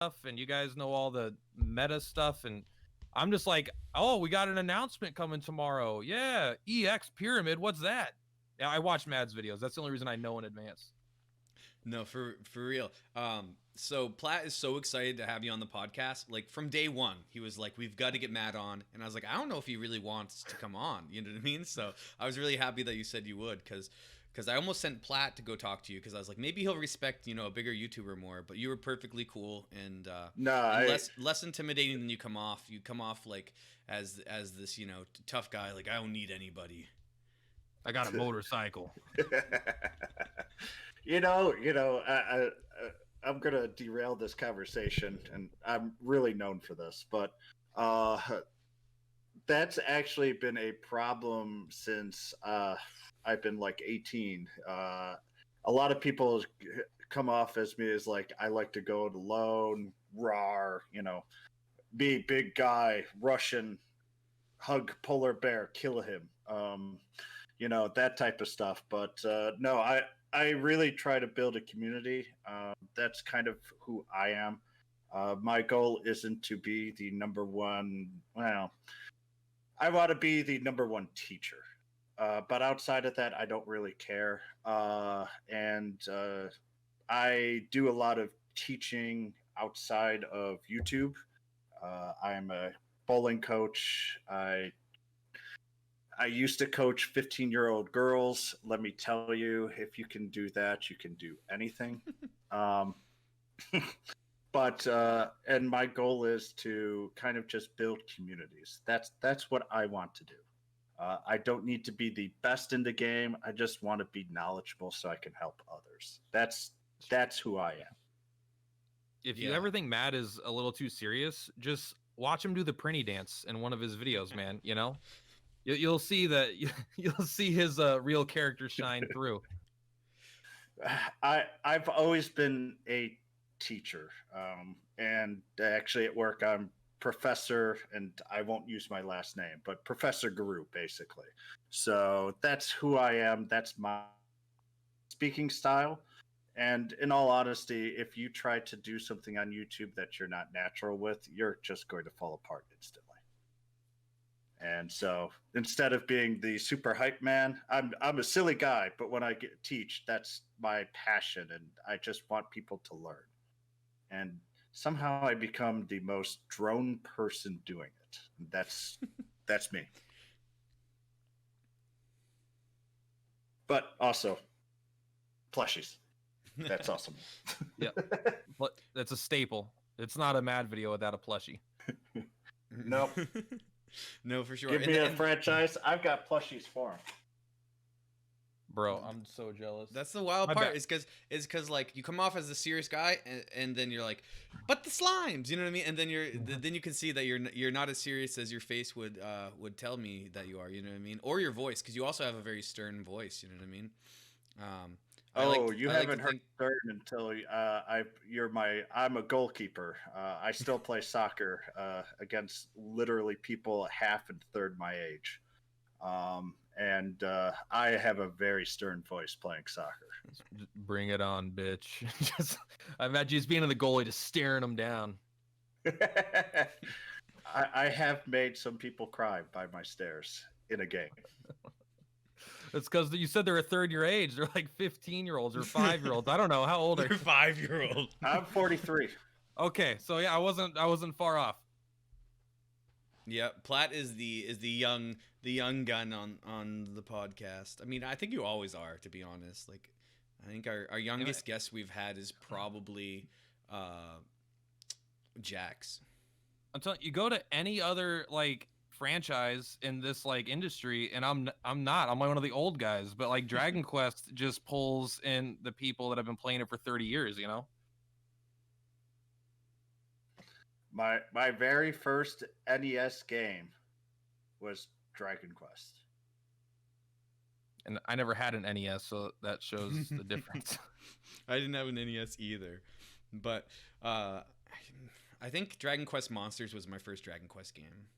and you guys know all the meta stuff, and I'm just like, oh, we got an announcement coming tomorrow. Yeah, EX Pyramid. What's that? Yeah, I watch Mad's videos. That's the only reason I know in advance. No, for real. So Platt is so excited to have you on the podcast. Like from day one, he was like, "We've got to get Matt on," and I was like, "I don't know if he really wants to come on." You know what I mean? So I was really happy that you said you would, because I almost sent Platt to go talk to you, because I was like, maybe he'll respect a bigger YouTuber more. But you were perfectly cool and No, less intimidating than you come off. You come off like as this tough guy. Like, I don't need anybody. I got a motorcycle. I'm gonna derail this conversation, and I'm really known for this, but that's actually been a problem since I've been like 18. A lot of people come off as me as like, I like to go it alone, raw, be big guy, Russian, hug polar bear, kill him, that type of stuff. But no, I really try to build a community. That's kind of who I am. My goal isn't to be the number one. Well, I want to be the number one teacher. But outside of that, I don't really care. And I do a lot of teaching outside of YouTube. I'm a bowling coach. I used to coach 15-year-old girls. Let me tell you, if you can do that, you can do anything. But and my goal is to kind of just build communities. That's what I want to do. I don't need to be the best in the game. I just want to be knowledgeable so I can help others. That's who I am. If you ever think Matt is a little too serious, just watch him do the Prinny dance in one of his videos, man. You'll see that you'll see his real character shine through. I've always been a teacher, and actually at work I'm Professor, and I won't use my last name, but Professor Guru, basically. So that's who I am. That's my speaking style. And in all honesty, if you try to do something on YouTube that you're not natural with, you're just going to fall apart instantly. And so instead of being the super hype man, I'm a silly guy, but when I teach, that's my passion, and I just want people to learn. And somehow I become the most drone person doing it. That's me. But also plushies. That's awesome. Yeah, but that's a staple. It's not a Mad video without a plushie. Nope. No, for sure. Give me a franchise. I've got plushies for him. Bro, I'm so jealous. That's the wild part. Is because like you come off as a serious guy, and then you're like, but the slimes, you know what I mean? And then then you can see that you're not as serious as your face would tell me that you are. You know what I mean? Or your voice, because you also have a very stern voice. You know what I mean? You haven't heard stern until I'm a goalkeeper. I still play soccer against literally people half and third my age. And I have a very stern voice playing soccer. Bring it on, bitch. I imagine just being in the goalie, just staring them down. I have made some people cry by my stares in a game. It's because you said they're a third your age. They're like 15-year-olds or 5-year-olds. I don't know. How old are you? 5-year-old. I'm 43. Okay, so yeah, I wasn't far off. Yeah, Platt is the young gun on the podcast. I mean, I think you always are, to be honest. Like, I think our youngest guest we've had is probably Jax. I'm telling you, go to any other like franchise in this like industry, and I'm not. I'm like one of the old guys, but like Dragon Quest just pulls in the people that have been playing it for 30 years. My very first NES game was Dragon Quest. And I never had an NES, so that shows the difference. I didn't have an NES either. But I think Dragon Quest Monsters was my first Dragon Quest game.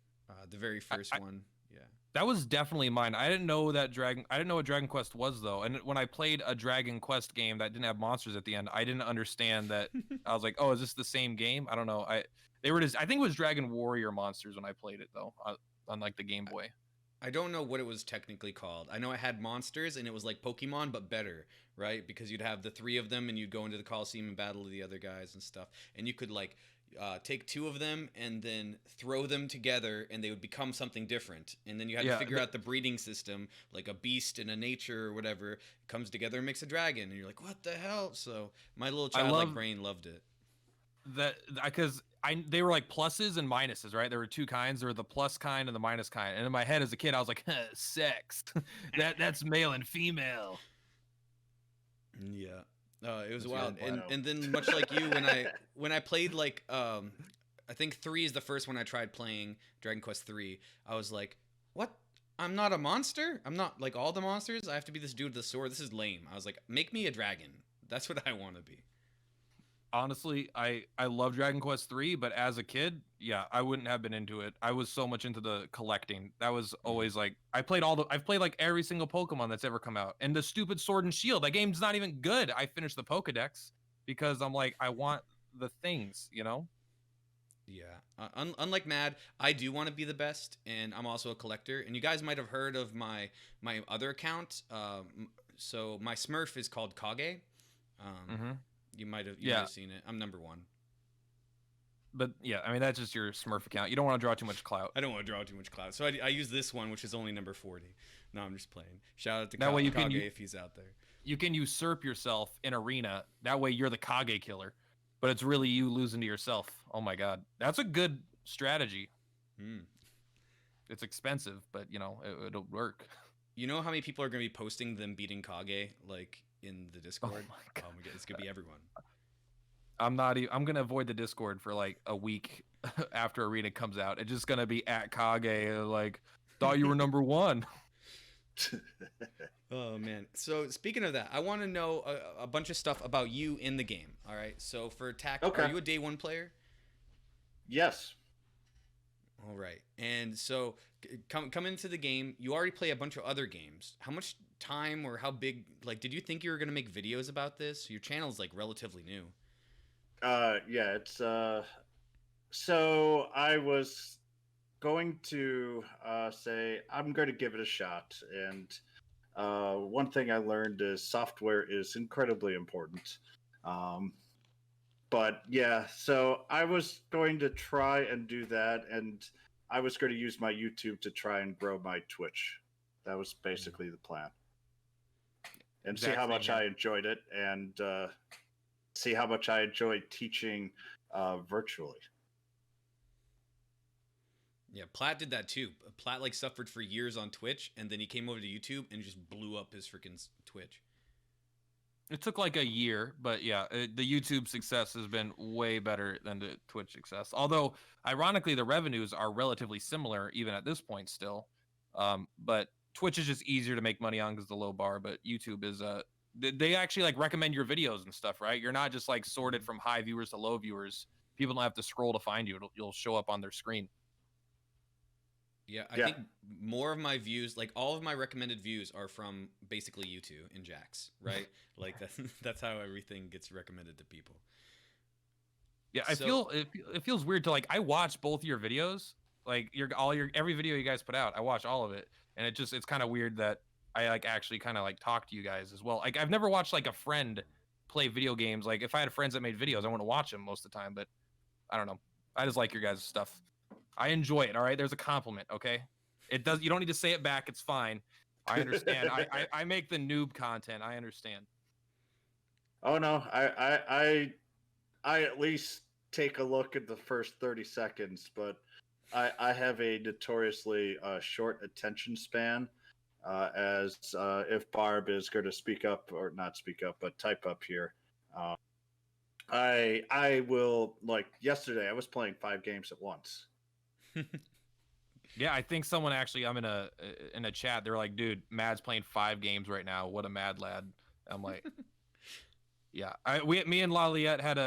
The very first one. Yeah. That was definitely mine. I didn't know what Dragon Quest was though. And when I played a Dragon Quest game that didn't have monsters at the end, I didn't understand that. I was like, "Oh, is this the same game?" I don't know. I think it was Dragon Warrior monsters when I played it though, on like the Game Boy. I don't know what it was technically called. I know it had monsters and it was like Pokemon but better, right? Because you'd have the 3 of them and you'd go into the Coliseum and battle the other guys and stuff. And you could like take 2 of them and then throw them together and they would become something different. And then you had to figure out the breeding system, like a beast and a nature or whatever comes together and makes a dragon. And you're like, what the hell? So my little childlike brain loved it. That because they were like pluses and minuses, right? There were 2 kinds. There were the plus kind and the minus kind. And in my head as a kid, I was like, sex. that's male and female. Yeah. It was wild. And then much like you, when I played like I think 3 is the first one I tried playing, Dragon Quest 3, I was like, what? I'm not a monster? I'm not like all the monsters? I have to be this dude with the sword. This is lame. I was like, make me a dragon. That's what I want to be. Honestly, I love Dragon Quest 3, but as a kid, yeah, I wouldn't have been into it. I was so much into the collecting. That was always like I've played like every single Pokemon that's ever come out. And the stupid Sword and Shield, that game's not even good. I finished the Pokédex because I'm like, I want the things, you know? Yeah. Unlike Mad, I do want to be the best, and I'm also a collector. And you guys might have heard of my other account. So my Smurf is called Kage. You might have seen it. I'm number 1. But yeah, I mean, that's just your Smurf account. You don't want to draw too much clout. I don't want to draw too much clout. So I use this one, which is only number 40. No, I'm just playing. Shout out to Kage if he's out there. You can usurp yourself in arena. That way you're the Kage killer. But it's really you losing to yourself. Oh my god. That's a good strategy. It's expensive, but you know, it'll work. You know how many people are going to be posting them beating Kage like in the Discord? Oh my god, it's going to be everyone. I'm gonna avoid the Discord for like a week after Arena comes out. It's just gonna be at Kage, like, thought you were number 1. Oh man. So speaking of that, I want to know a bunch of stuff about you in the game. All right. So for attack, are you a day 1 player? Yes. All right. And so come into the game, you already play a bunch of other games. How much time or how big, like, did you think you were going to make videos about this? Your channel is like relatively new. Yeah, it's so I was going to say I'm going to give it a shot, and one thing I learned is software is incredibly important. But yeah, so I was going to try and do that, and I was going to use my YouTube to try and grow my Twitch. That was basically the plan, and see how much I enjoyed it, and see how much I enjoyed teaching virtually. Yeah, Platt did that too. Platt like suffered for years on Twitch, and then he came over to YouTube and just blew up his freaking Twitch. It took like a year, but yeah, the YouTube success has been way better than the Twitch success. Although, ironically, the revenues are relatively similar even at this point still. But Twitch is just easier to make money on because the low bar. But YouTube is they actually like recommend your videos and stuff, right? You're not just like sorted from high viewers to low viewers. People don't have to scroll to find you. You'll show up on their screen. Yeah, I think more of my views, like all of my recommended views, are from basically you two and Jax, right? Like that's how everything gets recommended to people. Yeah, I feel it feels weird to like I watch both your videos, like every video you guys put out. I watch all of it, and it's kind of weird that I like actually kind of like talk to you guys as well. Like I've never watched like a friend play video games. Like if I had friends that made videos, I want to watch them most of the time. But I don't know. I just like your guys' stuff. I enjoy it. All right, there's a compliment. Okay, it does. You don't need to say it back. It's fine. I understand. I make the noob content. I understand. Oh no, I at least take a look at the first 30 seconds, but I have a notoriously short attention span. As if Barb is going to speak up or not speak up, but type up here. I will, like yesterday, I was playing 5 games at once. Yeah, I think someone actually, I'm in a chat. They're like, dude, Mad's playing 5 games right now. What a mad lad. I'm like, yeah. Me and Laliette had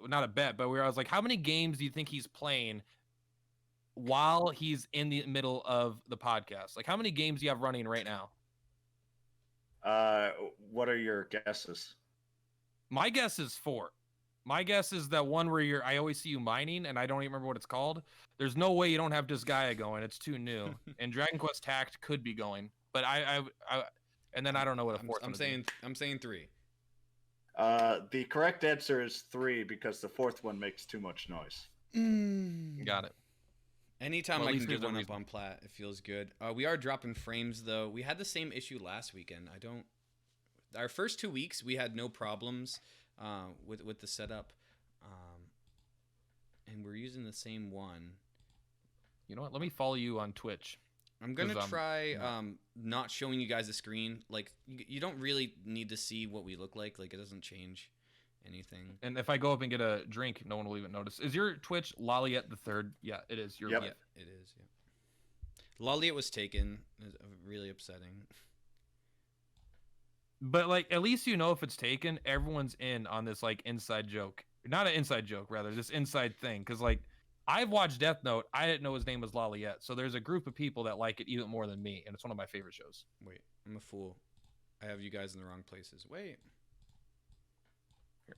not a bet, but I was like, how many games do you think he's playing while he's in the middle of the podcast? Like, how many games do you have running right now? What are your guesses? My guess is 4. My guess is that one where I always see you mining, and I don't even remember what it's called. There's no way you don't have Disgaea going. It's too new. And Dragon Quest Tact could be going, but and then I don't know what a fourth. I'm saying 3. The correct answer is 3 because the fourth one makes too much noise. Got it. Anytime Well, at I least can get there's a one up reason. on plat, it feels good. We are dropping frames though. We had the same issue last weekend. Our first 2 weeks we had no problems with the setup, and we're using the same one. You know what? Let me follow you on Twitch. I'm gonna 'Cause, try not showing you guys the screen. Like you don't really need to see what we look like. Like it doesn't change anything. And if I go up and get a drink, no one will even notice. Is your Twitch Lolliet the third? Yeah, it is. Yep. Yeah, it is. Yeah. Lolliet was taken. It's really upsetting. But like, at least you know if it's taken, everyone's in on this like inside joke. Not an inside joke, rather this inside thing. Because like, I've watched Death Note. I didn't know his name was Lolliet. So there's a group of people that like it even more than me, and it's one of my favorite shows. Wait, I'm a fool. I have you guys in the wrong places. Wait.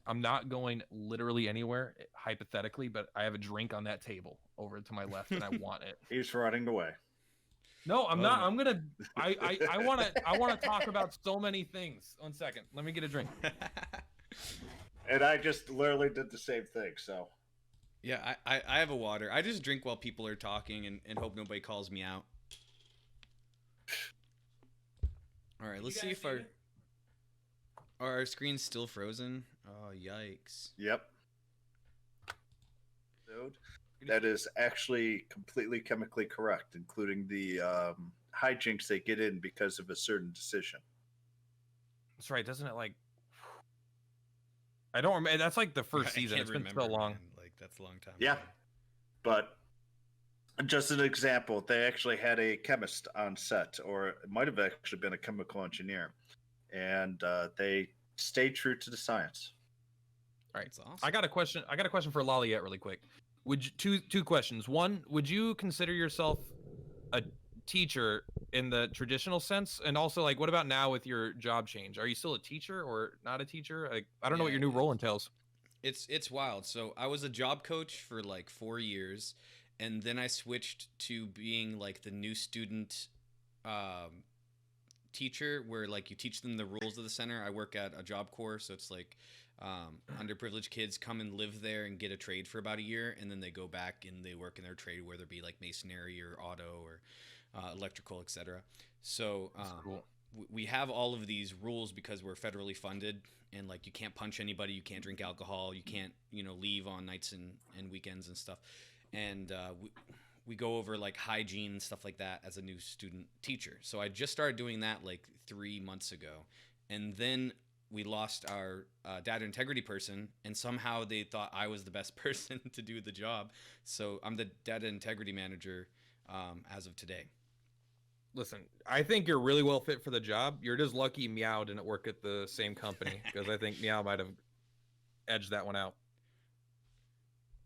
I'm not going literally anywhere, hypothetically, but I have a drink on that table over to my left, and I want it. He's running away. No, I'm Oh, not. no. I'm gonna. I want to talk about so many things. 1 second. Let me get a drink. And I just literally did the same thing, so. Yeah, I have a water. I just drink while people are talking and hope nobody calls me out. All right, let's see if our screen's still frozen. Oh, yikes. Yep. Dude, that is actually completely chemically correct, including the hijinks they get in because of a certain decision. That's right, doesn't it? Like, I don't remember. That's like the first I season. can't It's been remember, so long. man. Like that's a long time. Yeah. ago. But just an example, they actually had a chemist on set, or it might have actually been a chemical engineer, and they stayed true to the science. All right, That's awesome. I got a question. I got a question for Lolliet really quick. Would you, two questions? One, would you consider yourself a teacher in the traditional sense? And also, like, what about now with your job change? Are you still a teacher or not a teacher? Like, I don't know what Yeah, your new role entails. It's wild. So I was a job coach for like 4 years, and then I switched to being like the new student teacher, where like you teach them the rules of the center. I work at a job corps, so it's like underprivileged kids come and live there and get a trade for about a year, and then they go back and they work in their trade, whether it be like masonry or auto or electrical, etc. So That's cool. we have all of these rules because we're federally funded, and like you can't punch anybody, you can't drink alcohol, you can't leave on nights and weekends and stuff, and we go over like hygiene and stuff like that as a new student teacher. So I just started doing that like 3 months ago, and then we lost our data integrity person, and somehow they thought I was the best person to do the job. So I'm the data integrity manager as of today. Listen, I think you're really well fit for the job. You're just lucky Meow didn't work at the same company, because I think Meow might have edged that one out.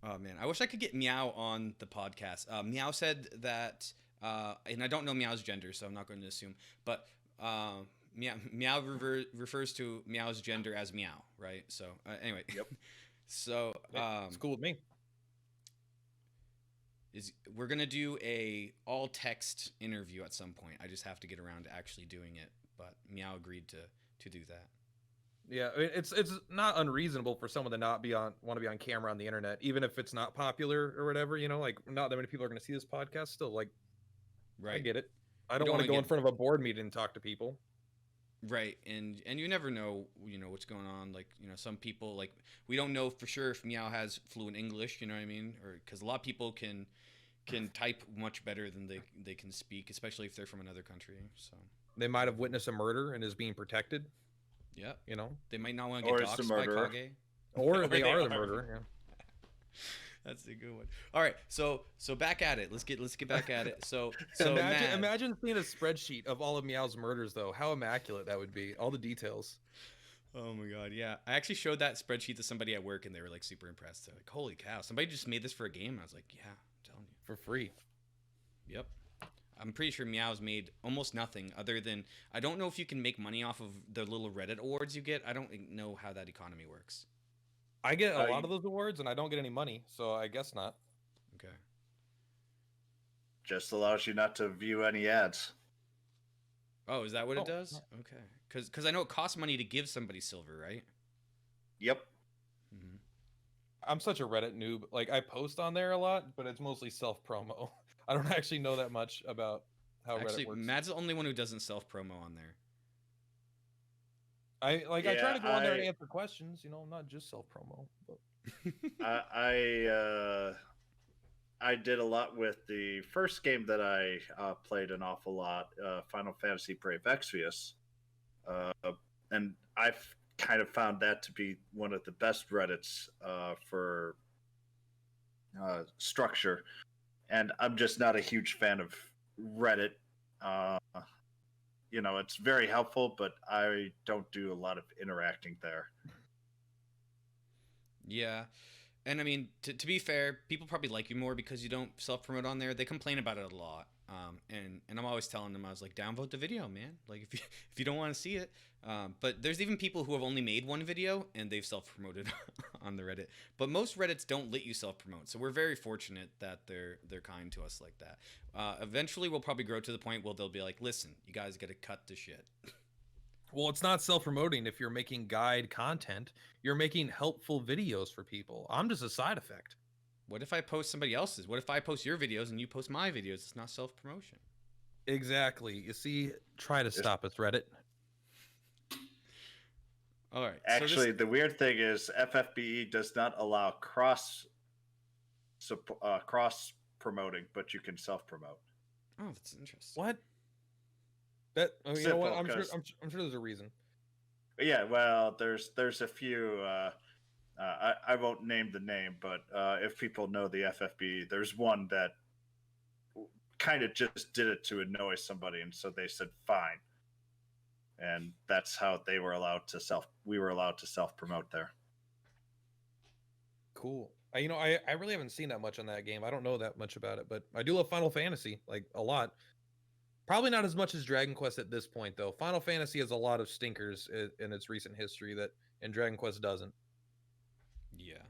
Oh man, I wish I could get Meow on the podcast. Meow said that, and I don't know Meow's gender, so I'm not going to assume, but Meow refers to Meow's gender as Meow, right? So anyway, Yep. So It's cool with me. we're gonna do a all text interview at some point. I just have to get around to actually doing it, but Meow agreed to do that. Yeah, I mean, it's not unreasonable for someone to not want to be on camera on the internet, even if it's not popular or whatever. Like, not that many people are going to see this podcast. Still, like, Right. I get it. I don't don't want to wanna go in get- front of a board meeting and talk to people. Right, and you never know, what's going on. Like, some people, like, we don't know for sure if Meow has fluent English. You know what I mean? Or because a lot of people can type much better than they can speak, especially if they're from another country. So They might have witnessed a murder and is being protected. yeah, You they might not want to Or get it's the doxxed by murderer. Kage. or Or they they are the are. murderer. Yeah. That's a good one. All right, so back at it. Let's get back at it. So Matt, Imagine seeing a spreadsheet of all of Meow's murders, though. How immaculate that would be. All the details. oh my god, yeah. I actually showed that spreadsheet to somebody at work, and they were like super impressed. They're like, "Holy cow! Somebody just made this for a game." I was like, "Yeah, telling you. for free. Yep. I'm pretty sure Meow's made almost nothing other than I don't know if you can make money off of the little Reddit awards you get. I don't know how that economy works. I get a lot of those awards, and I don't get any money, so I guess not. Okay. Just allows you not to view any ads. Oh, is that what it Oh, does? no. Okay. Because I know it costs money to give somebody silver, right? Yep. Mm-hmm. I'm such a Reddit noob. Like, I post on there a lot, but it's mostly self-promo. I don't actually know that much about how Actually, Reddit works. Matt's the only one who doesn't self-promo on there. I try Yeah, to go on there and answer questions, not just self-promo. But... I did a lot with the first game that I played an awful lot, Final Fantasy Brave Exvius, and I've kind of found that to be one of the best Reddits for structure, and I'm just not a huge fan of Reddit. It's very helpful, but I don't do a lot of interacting there. Yeah. And I mean, to be fair, people probably like you more because you don't self-promote on there. They complain about it a lot. And I'm always telling them, I was like, downvote the video, man. Like, if you don't want to see it. But there's even people who have only made one video and they've self-promoted on the Reddit. But most Reddits don't let you self-promote. So we're very fortunate that they're kind to us like that. Eventually, we'll probably grow to the point where they'll be like, listen, you guys got to cut the shit. Well, it's not self-promoting if you're making guide content. You're making helpful videos for people. I'm just a side effect. What if I post somebody else's? What if I post your videos and you post my videos? It's not self-promotion. Exactly. You see, try to stop us, Reddit. All right. Actually, the weird thing is FFBE does not allow cross promoting, but you can self-promote. Oh, that's interesting. What? You know what? I'm sure there's a reason. Yeah, well, there's a few. I won't name the name, but if people know the FFB, there's one that kind of just did it to annoy somebody, and so they said fine, and that's how they were allowed to we were allowed to self-promote there. Cool. I really haven't seen that much on that game. I don't know that much about it, but I do love Final Fantasy, like, a lot. Probably not as much as Dragon Quest at this point, though. Final Fantasy has a lot of stinkers in its recent history and Dragon Quest doesn't. Yeah.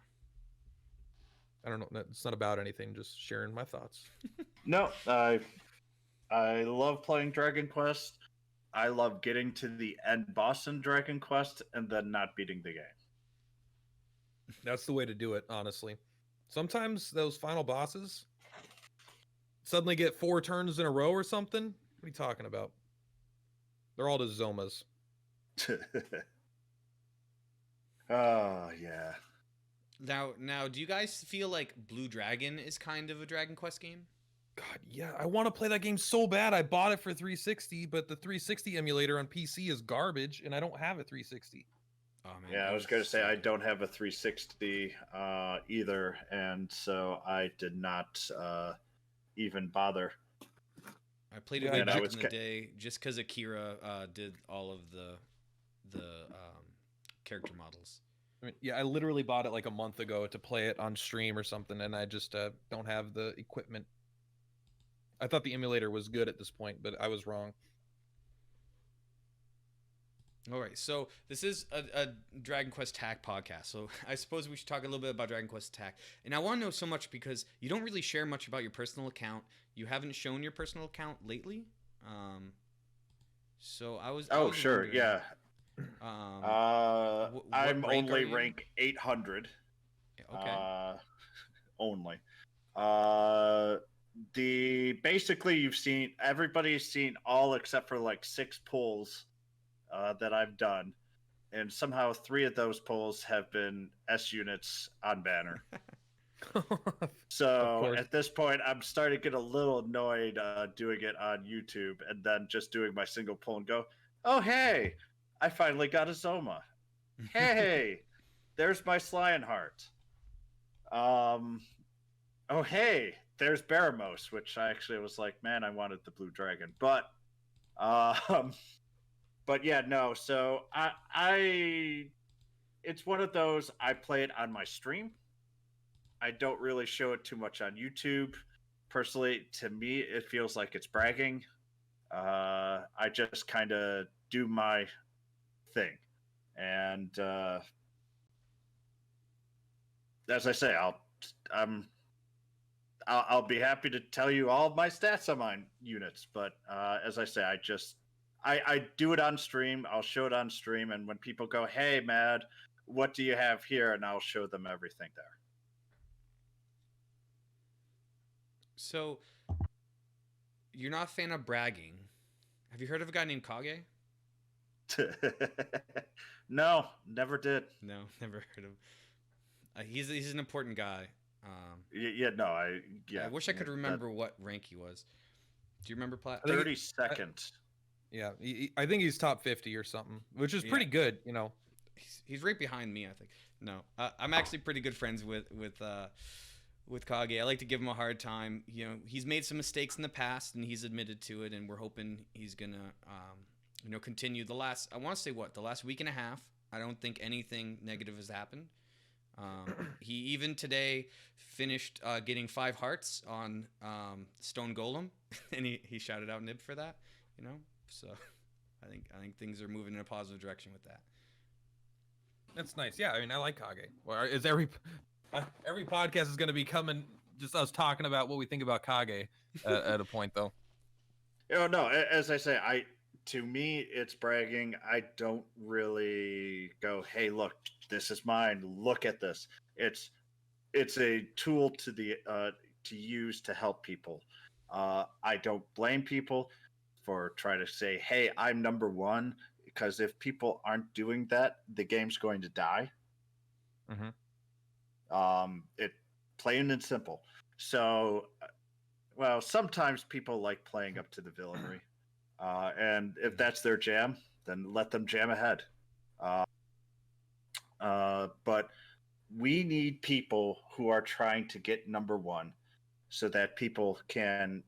I don't know. It's not about anything. Just sharing my thoughts. No, I love playing Dragon Quest. I love getting to the end boss in Dragon Quest and then not beating the game. That's the way to do it, honestly. Sometimes those final bosses suddenly get 4 turns in a row or something. What are you talking about? They're all just Zomas. Oh, yeah. Now, do you guys feel like Blue Dragon is kind of a Dragon Quest game? God, yeah, I want to play that game so bad. I bought it for 360, but the 360 emulator on PC is garbage, and I don't have a 360. Oh man. Yeah, I was going to say I don't have a 360 either, and so I did not even bother. I played it back in the day just because Akira did all of the character models. I mean, yeah, I literally bought it like a month ago to play it on stream or something, and I just don't have the equipment. I thought the emulator was good at this point, but I was wrong. All right, so this is a Dragon Quest Attack podcast, so I suppose we should talk a little bit about Dragon Quest Attack. And I want to know so much because you don't really share much about your personal account. You haven't shown your personal account lately. So I was sure, wondering, yeah. I'm rank only are you? rank 800. Okay. Only. Basically everybody's seen all except for like 6 polls that I've done, and somehow 3 of those polls have been S units on banner. So at this point, I'm starting to get a little annoyed doing it on YouTube and then just doing my single poll and go, oh, hey, I finally got a Zoma. Hey, there's my Lionheart. Oh, hey, there's Baramos, which I actually was like, man, I wanted the Blue Dragon. But yeah, no. So it's one of those, I play it on my stream. I don't really show it too much on YouTube. personally, to me, it feels like it's bragging. I just kind of do my thing, and as I say, I'm I'll be happy to tell you all of my stats on my units. But as I say, I do it on stream. I'll show it on stream, and when people go, "Hey, Mad, what do you have here?" and I'll show them everything So you're not a fan of bragging. Have you heard of a guy named Kage? there. No, never did. No, never heard of him. He's an important guy. Yeah, no, I wish I could remember what rank he was. Do you remember, Platt? 32nd. Yeah, I think he's top 50 or something, which is pretty good, you know. He's right behind me, I think. No, I'm actually pretty good friends with Kage. I like to give him a hard time. You know, he's made some mistakes in the past, and he's admitted to it. And we're hoping he's gonna, continue. The last week and a half. I don't think anything negative has happened. He even today finished getting 5 hearts on Stone Golem, and he shouted out Nib for that. You know, so I think things are moving in a positive direction with that. That's nice. Yeah, I mean, I like Kage. Well, is every podcast is going to be coming just us talking about what we think about Kage at a point, though. Oh no, as I say, to me it's bragging. I don't really go, "Hey, look, this is mine. Look at this." It's a tool to use to help people. I don't blame people for trying to say, "Hey, I'm number one," because if people aren't doing that, the game's going to die. It plain and simple. So, well, sometimes people like playing up to the villainry, and if that's their jam, then let them jam ahead. But we need people who are trying to get number one, so that people can.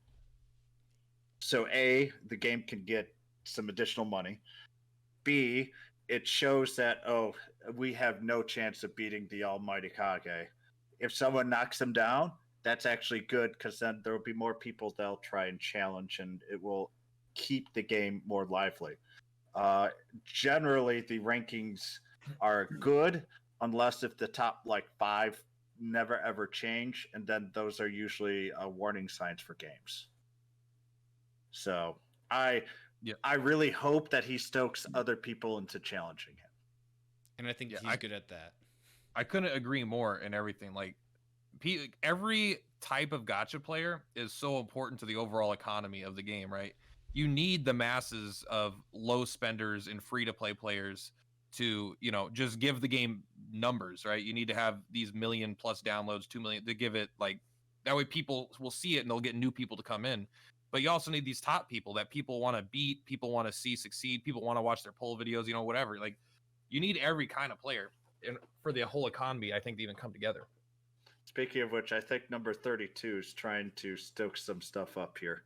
So A, the game can get some additional money. B, it shows that, we have no chance of beating the almighty Kage. If someone knocks him down, that's actually good, because then there will be more people that'll try and challenge, and it will keep the game more lively. Generally, the rankings are good, unless if the top 5 never ever change, and then those are usually warning signs for games. So I really hope that he stokes other people into challenging him. And I think he's good at that. I couldn't agree more in everything. Like, every type of gacha player is so important to the overall economy of the game, right? You need the masses of low spenders and free-to-play players to, just give the game numbers, right? You need to have these 1 million+ downloads, 2 million, to give it, that way people will see it and they'll get new people to come in. But you also need these top people that people want to beat, people want to see succeed, people want to watch their poll videos, whatever. Like, you need every kind of player for the whole economy, I think, to even come together. Speaking of which, I think number 32 is trying to stoke some stuff up here.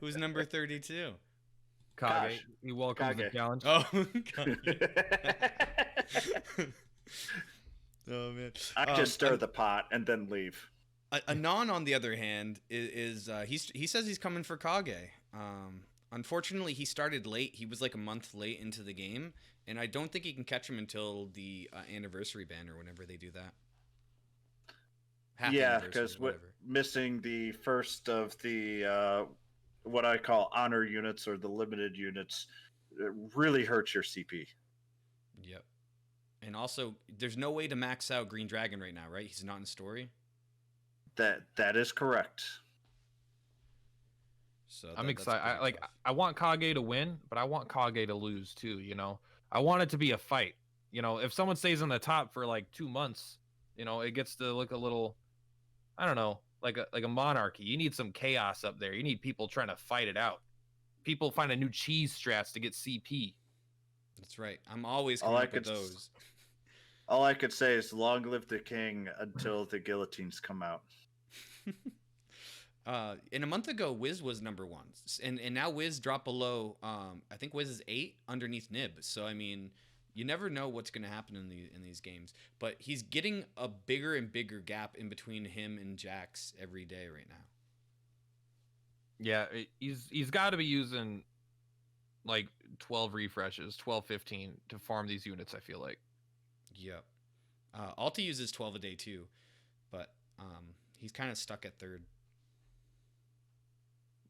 Who's number 32? Kage. He welcomes the challenge. Oh, oh man! I just stir the pot and then leave. Anon, on the other hand, is he says he's coming for Kage. Unfortunately, he started late. He was like a month late into the game, and I don't think he can catch him until the anniversary ban or whenever they do that. Yeah, because missing the first of the what I call honor units or the limited units, it really hurts your CP. Yep. And also, there's no way to max out Green Dragon right now, right? He's not in story. That is correct. So I'm excited. I want Kage to win, but I want Kage to lose too. I want it to be a fight. If someone stays on the top for 2 months, it gets to look a little, I don't know, like a monarchy. You need some chaos up there. You need people trying to fight it out. People find a new cheese strats to get CP. That's right. I'm always coming up with those. All I could say is long live the king until the guillotines come out. In a month ago, Wiz was number 1, and now Wiz dropped below. I think Wiz is 8 underneath Nib. So I mean, You never know what's going to happen in these games, but he's getting a bigger and bigger gap in between him and Jax every day right now. Yeah, he's got to be using like 12 refreshes, 12, 15 to farm these units, I feel like. Yep. Alti uses 12 a day too, but he's kind of stuck at third.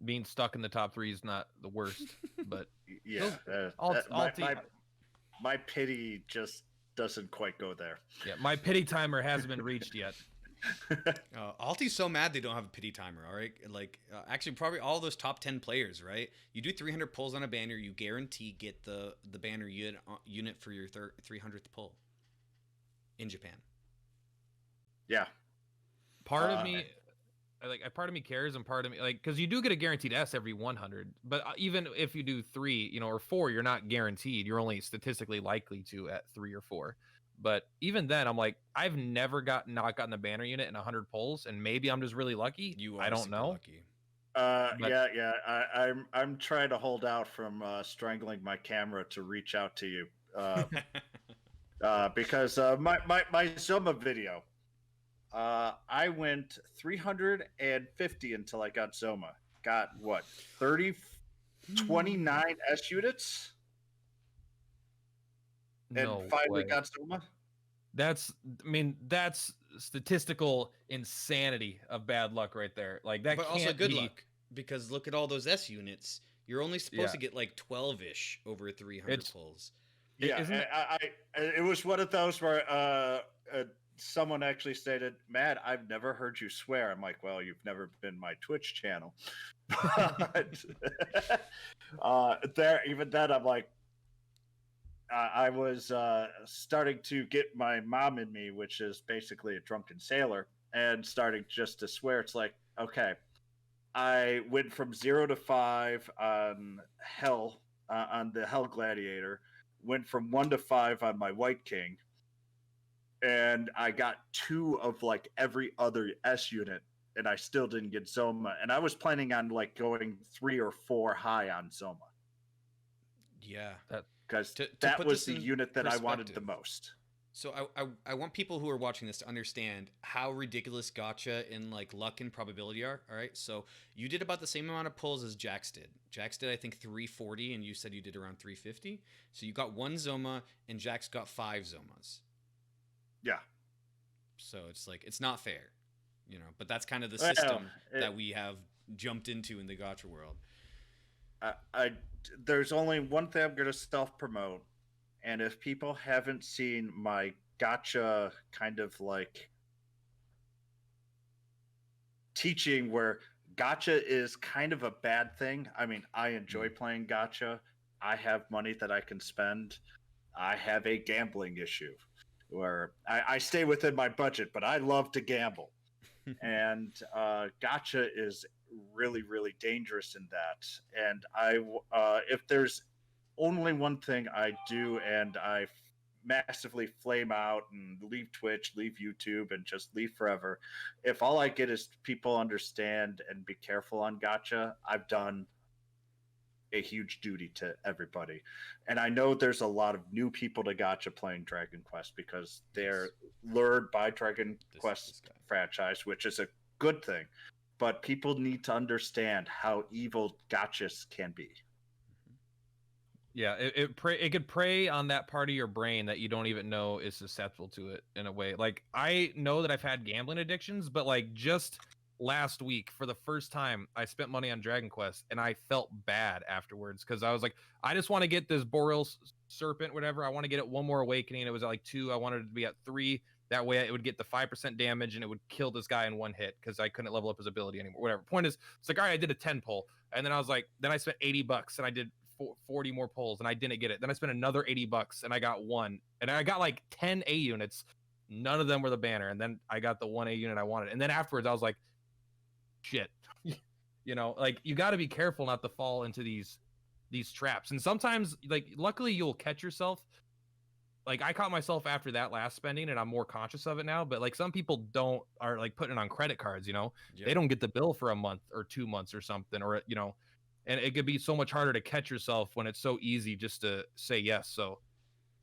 Being stuck in the top 3 is not the worst, but yeah, my pity just doesn't quite go there. Yeah, my pity timer hasn't been reached yet. Alti's so mad they don't have a pity timer. All right, like actually probably all those top 10 players, right? You do 300 pulls on a banner, you guarantee get the banner unit for your 300th pull in Japan. Yeah, part of me cares, and part of me because you do get a guaranteed S every 100, but even if you do 3, or 4, you're not guaranteed. You're only statistically likely to at 3 or 4. But even then, I'm like, I've never not gotten the banner unit in 100 pulls, and maybe I'm just really lucky. I don't know. Lucky. I'm trying to hold out from strangling my camera to reach out to you because my Zoma video, I went 350 until I got Zoma. Got what, 29 S units? And finally got Zoma? That's statistical insanity of bad luck right there. Like that, but also good luck, because look at all those S units. You're only supposed to get like 12-ish over 300 pulls. Yeah, it was one of those where someone actually stated, "Matt, I've never heard you swear." I'm like, "Well, you've never been my Twitch channel." But even then, I'm like, I was starting to get my mom in me, which is basically a drunken sailor, and starting just to swear. It's like, okay, I went from 0 to 5 on Hell, on the Hell Gladiator, went from 1 to 5 on my White King, and I got 2 of like every other S unit, and I still didn't get Zoma. And I was planning on like going 3 or 4 high on Zoma. Yeah. Because that was the unit that I wanted the most. So I want people who are watching this to understand how ridiculous Gacha and like luck and probability are. All right, so you did about the same amount of pulls as Jax did. Jax did, I think, 340, and you said you did around 350. So you got 1 Zoma, and Jax got 5 Zomas. Yeah. So it's like, it's not fair, but that's kind of the system that we have jumped into in the Gacha world. There's only one thing I'm going to self-promote, and if people haven't seen my Gacha kind of like teaching where Gacha is kind of a bad thing. I mean, I enjoy playing Gacha. I have money that I can spend. I have a gambling issue where I stay within my budget, but I love to gamble. And Gacha is really, really dangerous in that. And if there's only one thing I do, and I massively flame out and leave Twitch, leave YouTube, and just leave forever, if all I get is people understand and be careful on Gacha, I've done a huge duty to everybody. And I know there's a lot of new people to Gacha playing Dragon Quest because they're lured by Dragon Quest franchise, which is a good thing. But people need to understand how evil Gachas can be. Yeah, it could prey on that part of your brain that you don't even know is susceptible to it in a way. Like, I know that I've had gambling addictions, but like just last week, for the first time, I spent money on Dragon Quest, and I felt bad afterwards because I was like, I just want to get this Boreal Serpent, whatever. I want to get it one more awakening. It was at like 2. I wanted it to be at 3. That way it would get the 5% damage, and it would kill this guy in one hit because I couldn't level up his ability anymore. Whatever. Point is, it's like, all right, I did a 10 pull, and then I was like, then I spent $80, and I did 40 more pulls, and I didn't get it. Then I spent another $80, and I got 1, and I got like 10 A units. None of them were the banner, and then I got the 1 A unit I wanted. And then afterwards, I was like, shit. Like, you got to be careful not to fall into these traps. And sometimes, like, luckily you'll catch yourself. Like, I caught myself after that last spending, and I'm more conscious of it now. But like, some people are like putting it on credit cards. Yeah. They don't get the bill for a month or 2 months or something, or and it could be so much harder to catch yourself when it's so easy just to say yes. So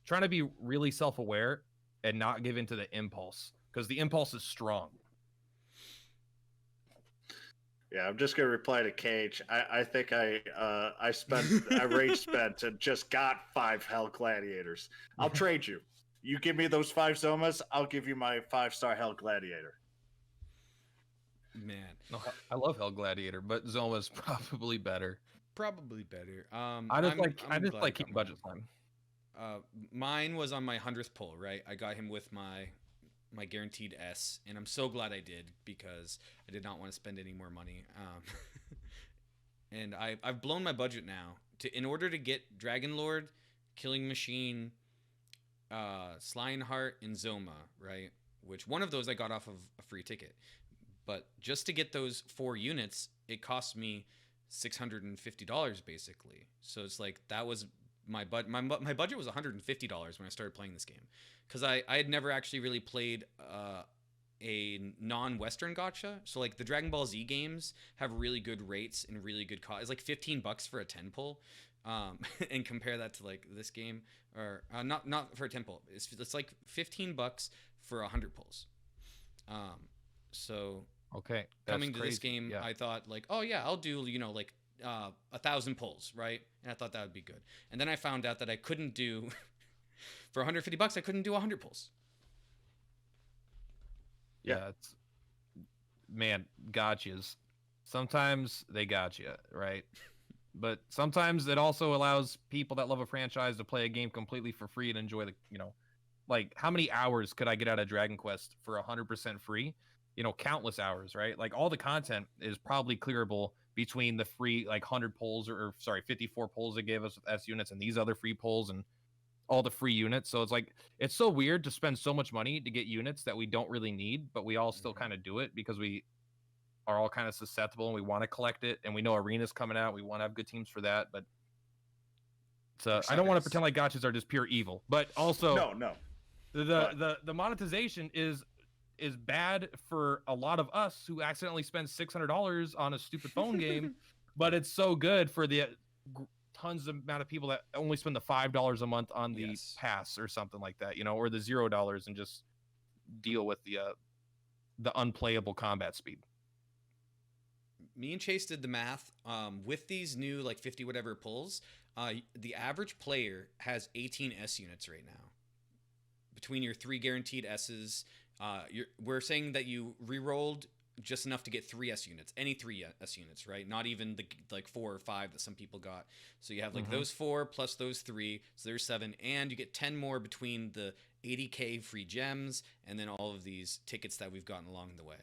trying to be really self-aware and not give into the impulse, because the impulse is strong. Yeah, I'm just gonna reply to Kage. I think I rage spent and just got 5 Hell Gladiators. I'll trade you. You give me those 5 Zomas, I'll give you my 5-star Hell Gladiator. Man, No, I love Hell Gladiator, but Zoma's probably better. probably better. I just like keeping budget time. Mine was on my 100th pull, right? I got him with my guaranteed S, and I'm so glad I did, because I did not want to spend any more money. And I've blown my budget now in order to get Dragon Lord, Killing Machine, Slineheart, and Zoma, right? Which one of those I got off of a free ticket. But just to get those 4 units, it cost me $650 basically. So it's like that was my budget. My budget was $150 when I started playing this game, because I had never actually really played a non-Western gacha. So like the Dragon Ball Z games have really good rates and really good cost. It's like $15 for a 10 pull. And compare that to like this game, or not for a 10 pull. It's like $15 for 100 pulls. So okay, coming to crazy. this game, yeah. I thought like, oh yeah, I'll do 1,000 pulls, right? And I thought that would be good. And then I found out that I couldn't do for $150. I couldn't do 100 pulls. Yeah, it's, man, gotchas. Sometimes they got you, right? But sometimes it also allows people that love a franchise to play a game completely for free and enjoy the, like how many hours could I get out of Dragon Quest for 100% free? Countless hours, right? Like all the content is probably clearable between the free like 100 pulls or 54 pulls they gave us with S units and these other free pulls and all the free units. So it's like, it's so weird to spend so much money to get units that we don't really need, but we all still kind of do it because we are all kind of susceptible and we want to collect it, and we know Arena's coming out. We want to have good teams for that, but I don't want to pretend like gachas are just pure evil, but also No. the monetization is bad for a lot of us who accidentally spend $600 on a stupid phone game, but it's so good for the tons of amount of people that only spend the $5 a month on the pass or something like that, or the $0 and just deal with the unplayable combat speed. Me and Chase did the math. With these new like 50 whatever pulls, the average player has 18 S units right now. Between your 3 guaranteed S's, we're saying that you re-rolled just enough to get 3 S units, any 3 S units, right? Not even the like 4 or 5 that some people got. So you have like those 4 plus those 3, so there's 7, and you get 10 more between the 80k free gems and then all of these tickets that we've gotten along the way.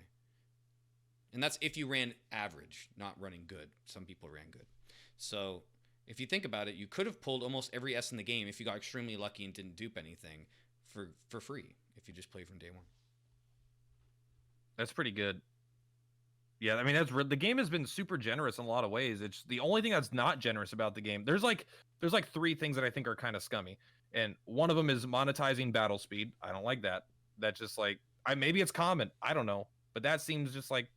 And that's if you ran average, not running good. Some people ran good. So if you think about it, you could have pulled almost every S in the game if you got extremely lucky and didn't dupe anything for free if you just play from day one. That's pretty good. Yeah, I mean, the game has been super generous in a lot of ways. It's the only thing that's not generous about the game. There's like 3 things that I think are kind of scummy, and one of them is monetizing battle speed. I don't like that. That's just like maybe it's common. I don't know, but that seems just like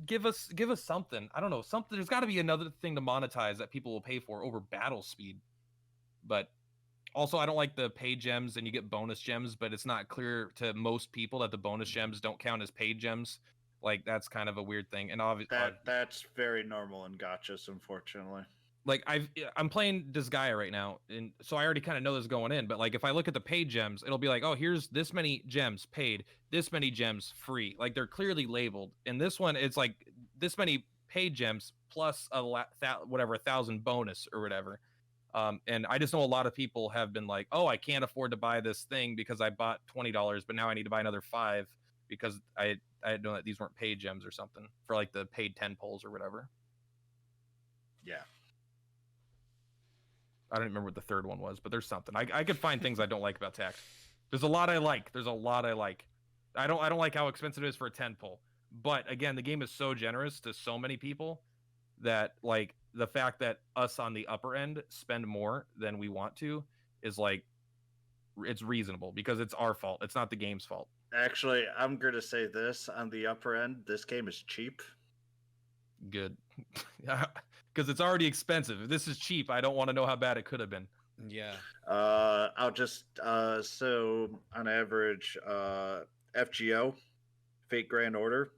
give us something. I don't know, something. There's got to be another thing to monetize that people will pay for over battle speed. But also, I don't like the paid gems, and you get bonus gems, but it's not clear to most people that the bonus gems don't count as paid gems. Like that's kind of a weird thing, and obviously that's very normal in gachas, unfortunately. Like I'm playing Disgaea right now, and so I already kind of know this going in. But like if I look at the paid gems, it'll be like, oh, here's this many gems paid, this many gems free. Like they're clearly labeled. And this one, it's like this many paid gems plus 1,000 bonus or whatever. And I just know a lot of people have been like, oh, I can't afford to buy this thing because I bought $20, but now I need to buy another 5 because I didn't know that these weren't paid gems or something for like the paid 10 pulls or whatever. Yeah. I don't remember what the third one was, but there's something. I could find things I don't like about tax. There's a lot I like. I don't like how expensive it is for a 10 pull. But again, the game is so generous to so many people that like the fact that us on the upper end spend more than we want to is like it's reasonable because it's our fault. It's not the game's fault. Actually, I'm going to say this on the upper end. This game is cheap. Good. Because it's already expensive. If this is cheap, I don't want to know how bad it could have been. Yeah. I'll just so on average, FGO, Fate Grand Order,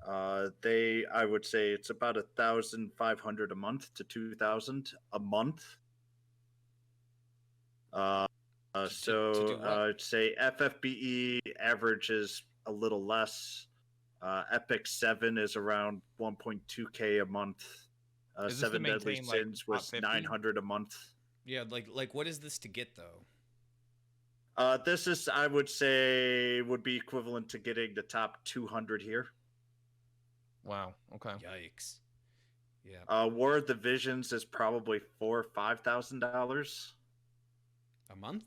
I would say it's about 1,500 a month to 2,000 a month. To do what? I'd say FFBE averages a little less. Epic 7 is around 1.2k a month. Is this to Seven Deadly maintain like Sins top was 50? 900 a month. Yeah, like what is this to get though? This is, I would say, would be equivalent to getting the top 200 here. Wow. Okay. Yikes. Yeah. War of the Visions is probably $4,000 or $5,000 A month?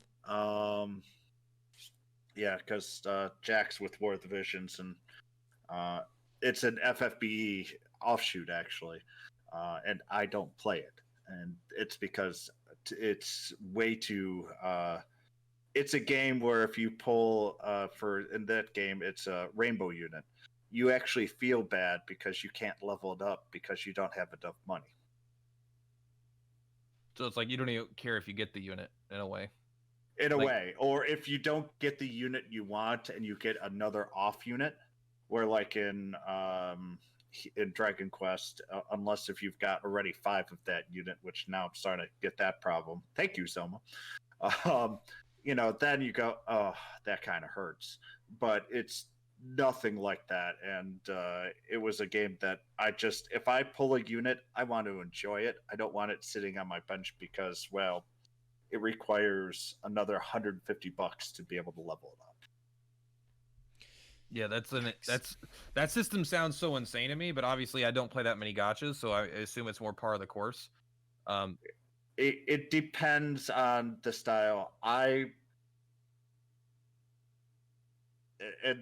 Yeah, because Jack's with War of the Visions, and it's an FFBE offshoot actually, and I don't play it, and it's because it's way too. It's a game where if you pull in that game, it's a rainbow unit. You actually feel bad because you can't level it up because you don't have enough money. So it's like you don't even care if you get the unit in a way. In a way, or if you don't get the unit you want and you get another off unit, where like in Dragon Quest, unless if you've got already 5 of that unit, which now I'm starting to get that problem. Thank you, Soma. Then you go, oh, that kind of hurts. But it's nothing like that. And it was a game that if I pull a unit, I want to enjoy it. I don't want it sitting on my bench because, well, it requires another $150 to be able to level it up. Yeah, that system sounds so insane to me, but obviously I don't play that many gachas, so I assume it's more par of the course. It depends on the style. And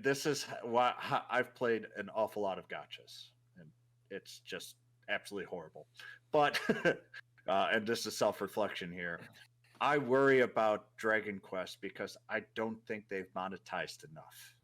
this is why I've played an awful lot of gachas, and it's just absolutely horrible. But and this is self-reflection here. I worry about Dragon Quest because I don't think they've monetized enough.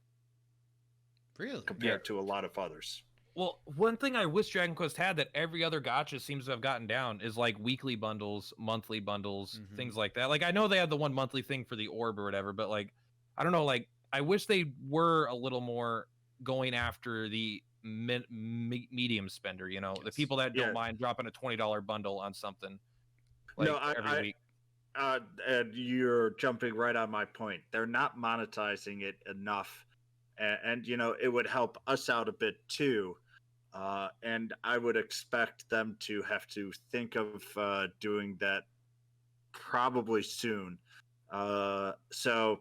Really? Compared to a lot of others. Well, one thing I wish Dragon Quest had that every other gacha seems to have gotten down is like weekly bundles, monthly bundles, things like that. Like I know they have the one monthly thing for the orb or whatever, but like I don't know, like I wish they were a little more going after the medium spender, the people that don't mind dropping a $20 bundle on something like every week. And you're jumping right on my point. They're not monetizing it enough. And it would help us out a bit too. And I would expect them to have to think of doing that probably soon. So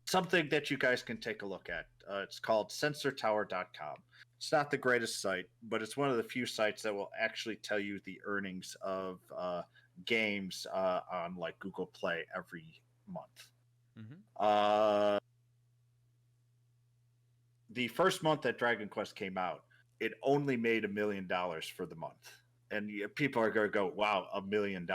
something that you guys can take a look at. It's called sensortower.com. It's not the greatest site, but it's one of the few sites that will actually tell you the earnings of games on like Google Play every month. The first month that Dragon Quest came out, it only made $1 million for the month. And people are going to go, wow, $1 million.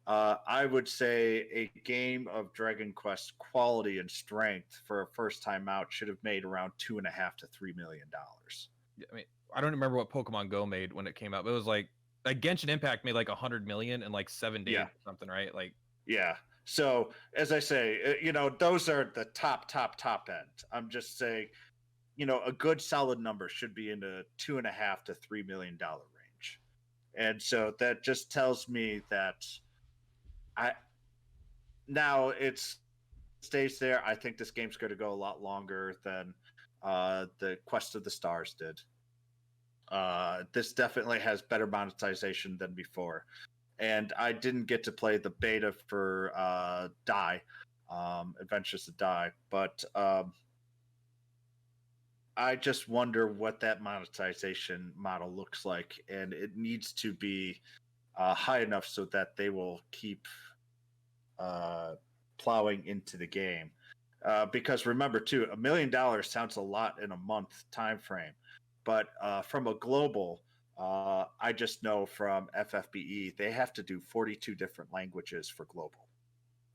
I would say a game of Dragon Quest quality and strength for a first time out should have made around $2.5 to $3 million. I mean, I don't remember what Pokemon Go made when it came out, but it was like Genshin Impact made like 100 million in like 7 days or something, right? Like, yeah. So as I say, those are the top end. I'm just saying, a good solid number should be in the $2.5 to $3 million range. And so that just tells me that now it stays there. I think this game's going to go a lot longer than the Quest of the Stars did. This definitely has better monetization than before. And I didn't get to play the beta for Adventures to Die, but I just wonder what that monetization model looks like, and it needs to be high enough so that they will keep plowing into the game. Because remember, too, $1 million sounds a lot in a month time frame, but from a global, I just know from FFBE they have to do 42 different languages for global.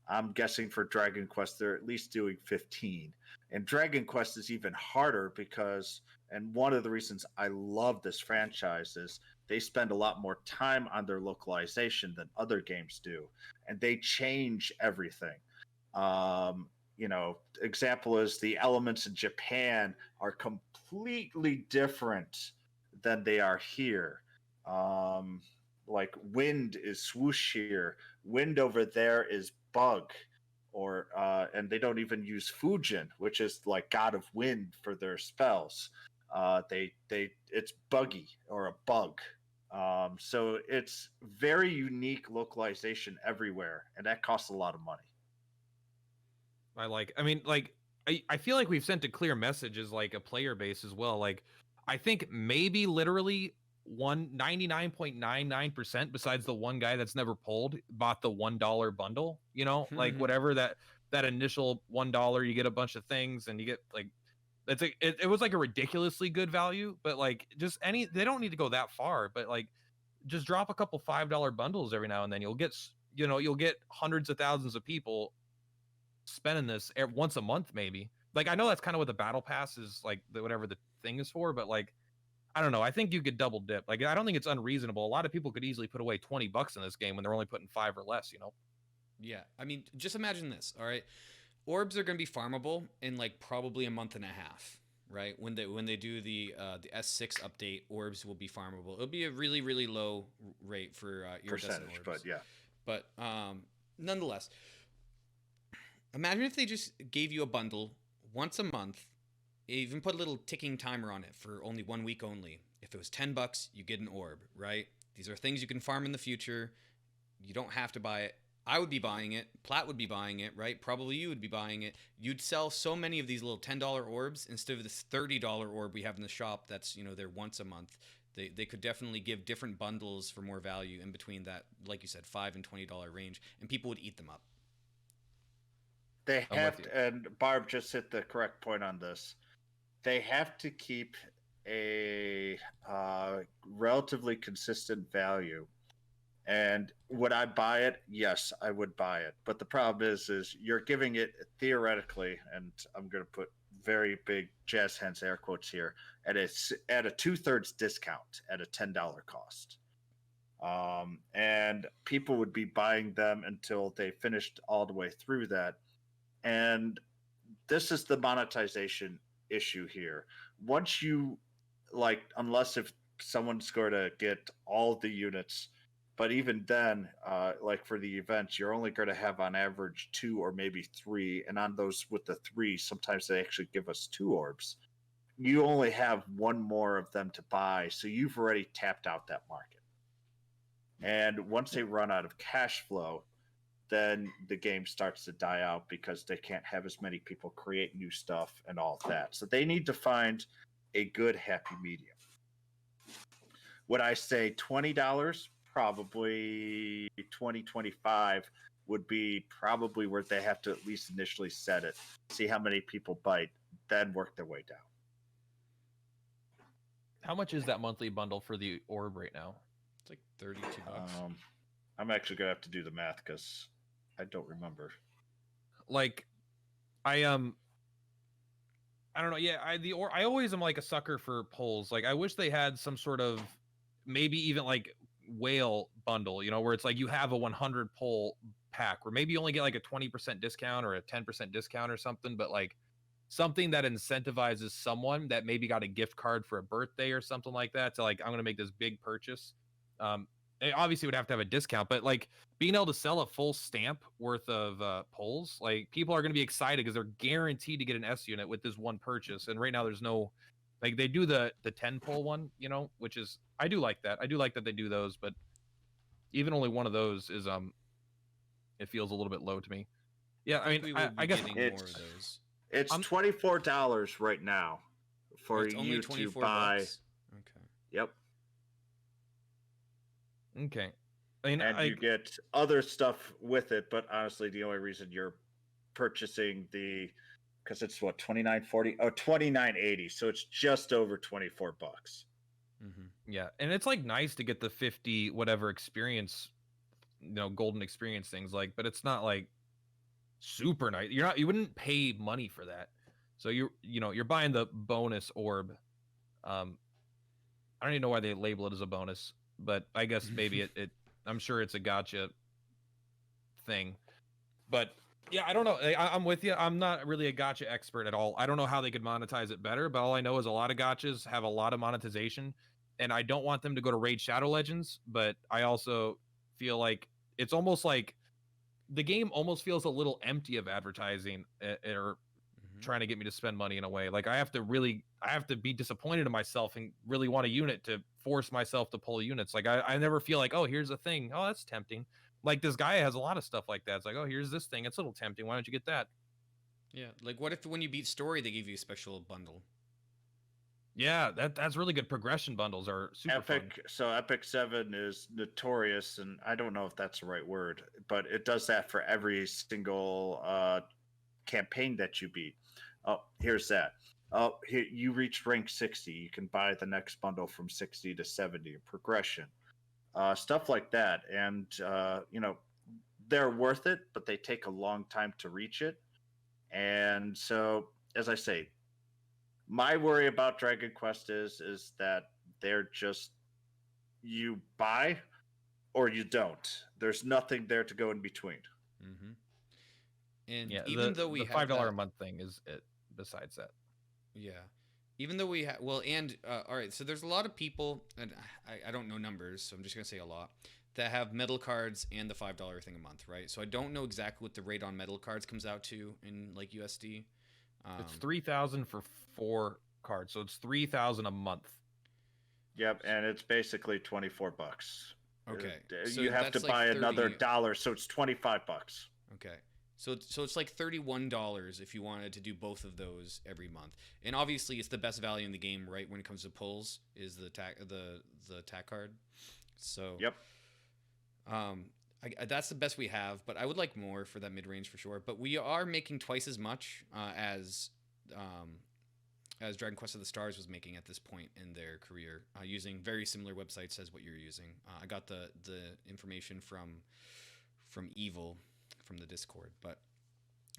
I'm guessing for Dragon Quest, they're at least doing 15. And Dragon Quest is even harder because, and one of the reasons I love this franchise is they spend a lot more time on their localization than other games do. And they change everything. Example is the elements in Japan are completely different than they are here. Like wind is swoosh here, wind over there is bug, or and they don't even use Fujin, which is like god of wind for their spells. It's buggy or a bug. So it's very unique localization everywhere, and that costs a lot of money. I feel like we've sent a clear message as like a player base as well. Like, I think maybe literally 99.99% besides the one guy that's never pulled bought the $1 bundle, like whatever that initial $1, you get a bunch of things and you get like, it was like a ridiculously good value, but like they don't need to go that far, but like just drop a couple $5 bundles every now and then. You'll get hundreds of thousands of people spending this once a month, maybe. Like, I know that's kind of what the battle pass is, like whatever the thing is for, but like, I don't know. I think you could double dip. Like, I don't think it's unreasonable. A lot of people could easily put away $20 in this game when they're only putting 5 or less, Yeah, I mean, just imagine this. All right, orbs are going to be farmable in like probably a month and a half, right? When they do the S6 update, orbs will be farmable. It'll be a really, really low rate for iridescent percentage, orbs. but yeah. But nonetheless, imagine if they just gave you a bundle once a month, even put a little ticking timer on it for only 1 week only. If it was $10, you get an orb, right? These are things you can farm in the future. You don't have to buy it. I would be buying it. Platt would be buying it, right? Probably you would be buying it. You'd sell so many of these little $10 orbs instead of this $30 orb we have in the shop that's, they're once a month. They could definitely give different bundles for more value in between that, like you said, $5 and $20 range, and people would eat them up. They have to, and Barb just hit the correct point on this. They have to keep a relatively consistent value. And would I buy it? Yes, I would buy it. But the problem is you're giving it theoretically, and I'm going to put very big jazz hands air quotes here, at a 2/3 discount at a $10 cost. And people would be buying them until they finished all the way through that. And this is the monetization issue here. Once you, like, unless if someone's going to get all the units, but even then, like for the events, you're only going to have on average 2 or maybe 3. And on those with the 3, sometimes they actually give us 2 orbs. You only have 1 more of them to buy. So you've already tapped out that market. And once they run out of cash flow, then the game starts to die out because they can't have as many people create new stuff and all of that. So they need to find a good happy medium. Would I say $20? Probably 2025 would be probably where they have to at least initially set it, see how many people bite, then work their way down. How much is that monthly bundle for the orb right now? It's like $32. I'm actually gonna have to do the math because I don't remember. Like, I don't know. Yeah, I always am like a sucker for polls. Like, I wish they had some sort of maybe even like whale bundle, where it's like you have a 100 poll pack where maybe you only get like a 20% discount or a 10% discount or something, but like something that incentivizes someone that maybe got a gift card for a birthday or something like that to like, I'm going to make this big purchase. It obviously would have to have a discount, but like being able to sell a full stamp worth of polls, like people are going to be excited because they're guaranteed to get an S unit with this one purchase. And right now there's no, like they do the 10 poll one, which is, I do like that. I do like that they do those, but even only one of those is it feels a little bit low to me. Yeah, I mean, I guess more of those. It's $24 right now for you to buy. Bucks? Okay. Yep. Okay. I mean, and you get other stuff with it, but honestly, the only reason you're purchasing because it's what, $29.40 or $29.80, so it's just over $24. Mm-hmm. Yeah, and it's like nice to get the 50 whatever experience, golden experience things, like, but it's not like super nice. You wouldn't pay money for that. So you're buying the bonus orb. I don't even know why they label it as a bonus, but I guess maybe it I'm sure it's a gotcha thing. But yeah, I don't know. I'm with you. I'm not really a gotcha expert at all. I don't know how they could monetize it better, but all I know is a lot of gotchas have a lot of monetization, and I don't want them to go to Raid Shadow Legends, but I also feel like it's almost like the game almost feels a little empty of advertising or trying to get me to spend money in a way. Like I have to be disappointed in myself and really want a unit to force myself to pull units. Like I never feel like, oh, here's a thing. Oh, that's tempting. Like this guy has a lot of stuff like that. It's like, oh, here's this thing. It's a little tempting. Why don't you get that? Yeah, like what if when you beat story they give you a special bundle? Yeah, that's really good. Progression bundles are super fun. So Epic 7 is notorious, and I don't know if that's the right word, but it does that for every single campaign that you beat. Oh, here's that. Oh, here you reached rank 60. You can buy the next bundle from 60 to 70. Progression, stuff like that, and they're worth it, but they take a long time to reach it. And so, as I say, my worry about Dragon Quest is that they're just you buy or you don't. There's nothing there to go in between. Mm-hmm. And yeah, even though we the have $5 a month thing is it. Besides that, yeah, even though we have and all right, so there's a lot of people, and I don't know numbers, so I'm just gonna say a lot that have metal cards and the $5 thing a month, right? So I don't know exactly what the rate on metal cards comes out to in like USD. it's 3,000 for 4 cards, so it's 3,000 a month. Yep, and it's basically $24. Okay, so you have to buy another $1, so it's $25. Okay. So it's like $31 if you wanted to do both of those every month. And obviously it's the best value in the game, right? When it comes to pulls is the tack card. So yep. That's the best we have, but I would like more for that mid-range for sure. But we are making twice as much as Dragon Quest of the Stars was making at this point in their career, using very similar websites as what you're using. I got the information from Evil from the Discord, but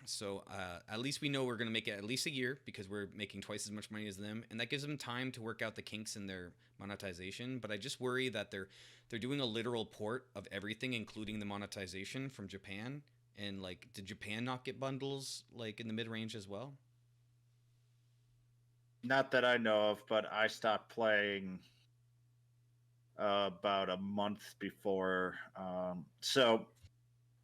so at least we know we're going to make it at least a year because we're making twice as much money as them, and that gives them time to work out the kinks in their monetization. But I just worry that they're doing a literal port of everything, including the monetization from Japan. And like, did Japan not get bundles like in the mid-range as well? Not that I know of, but I stopped playing about a month before. So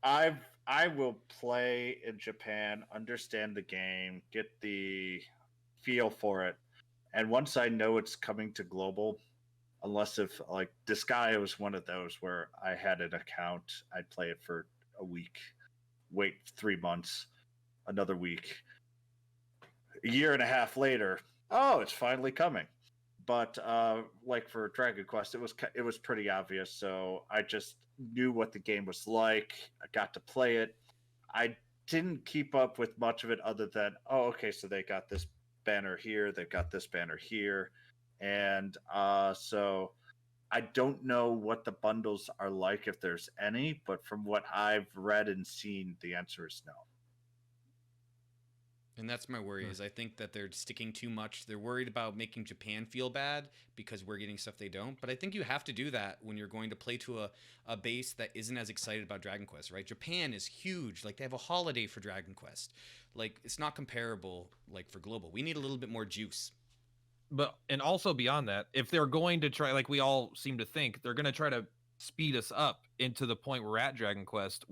I will play in Japan, understand the game, get the feel for it, and once I know it's coming to global, unless if like Disgaea was one of those where I had an account, I'd play it for a week, wait 3 months, another week, a year and a half later, oh, it's finally coming. But like for Dragon Quest, it was pretty obvious. So I just knew what the game was like. I got to play it. I didn't keep up with much of it other than, oh, okay, so they got this banner here, they've got this banner here, and so I don't know what the bundles are like if there's any. But from what I've read and seen, the answer is no. And that's my worry, is I think that they're sticking too much. They're worried about making Japan feel bad because we're getting stuff they don't. But I think you have to do that when you're going to play to a base that isn't as excited about Dragon Quest, right? Japan is huge. Like, they have a holiday for Dragon Quest. Like, it's not comparable, like, for global. We need a little bit more juice. But, and also beyond that, if they're going to try, like we all seem to think, they're going to try to speed us up into the point we're at Dragon Quest,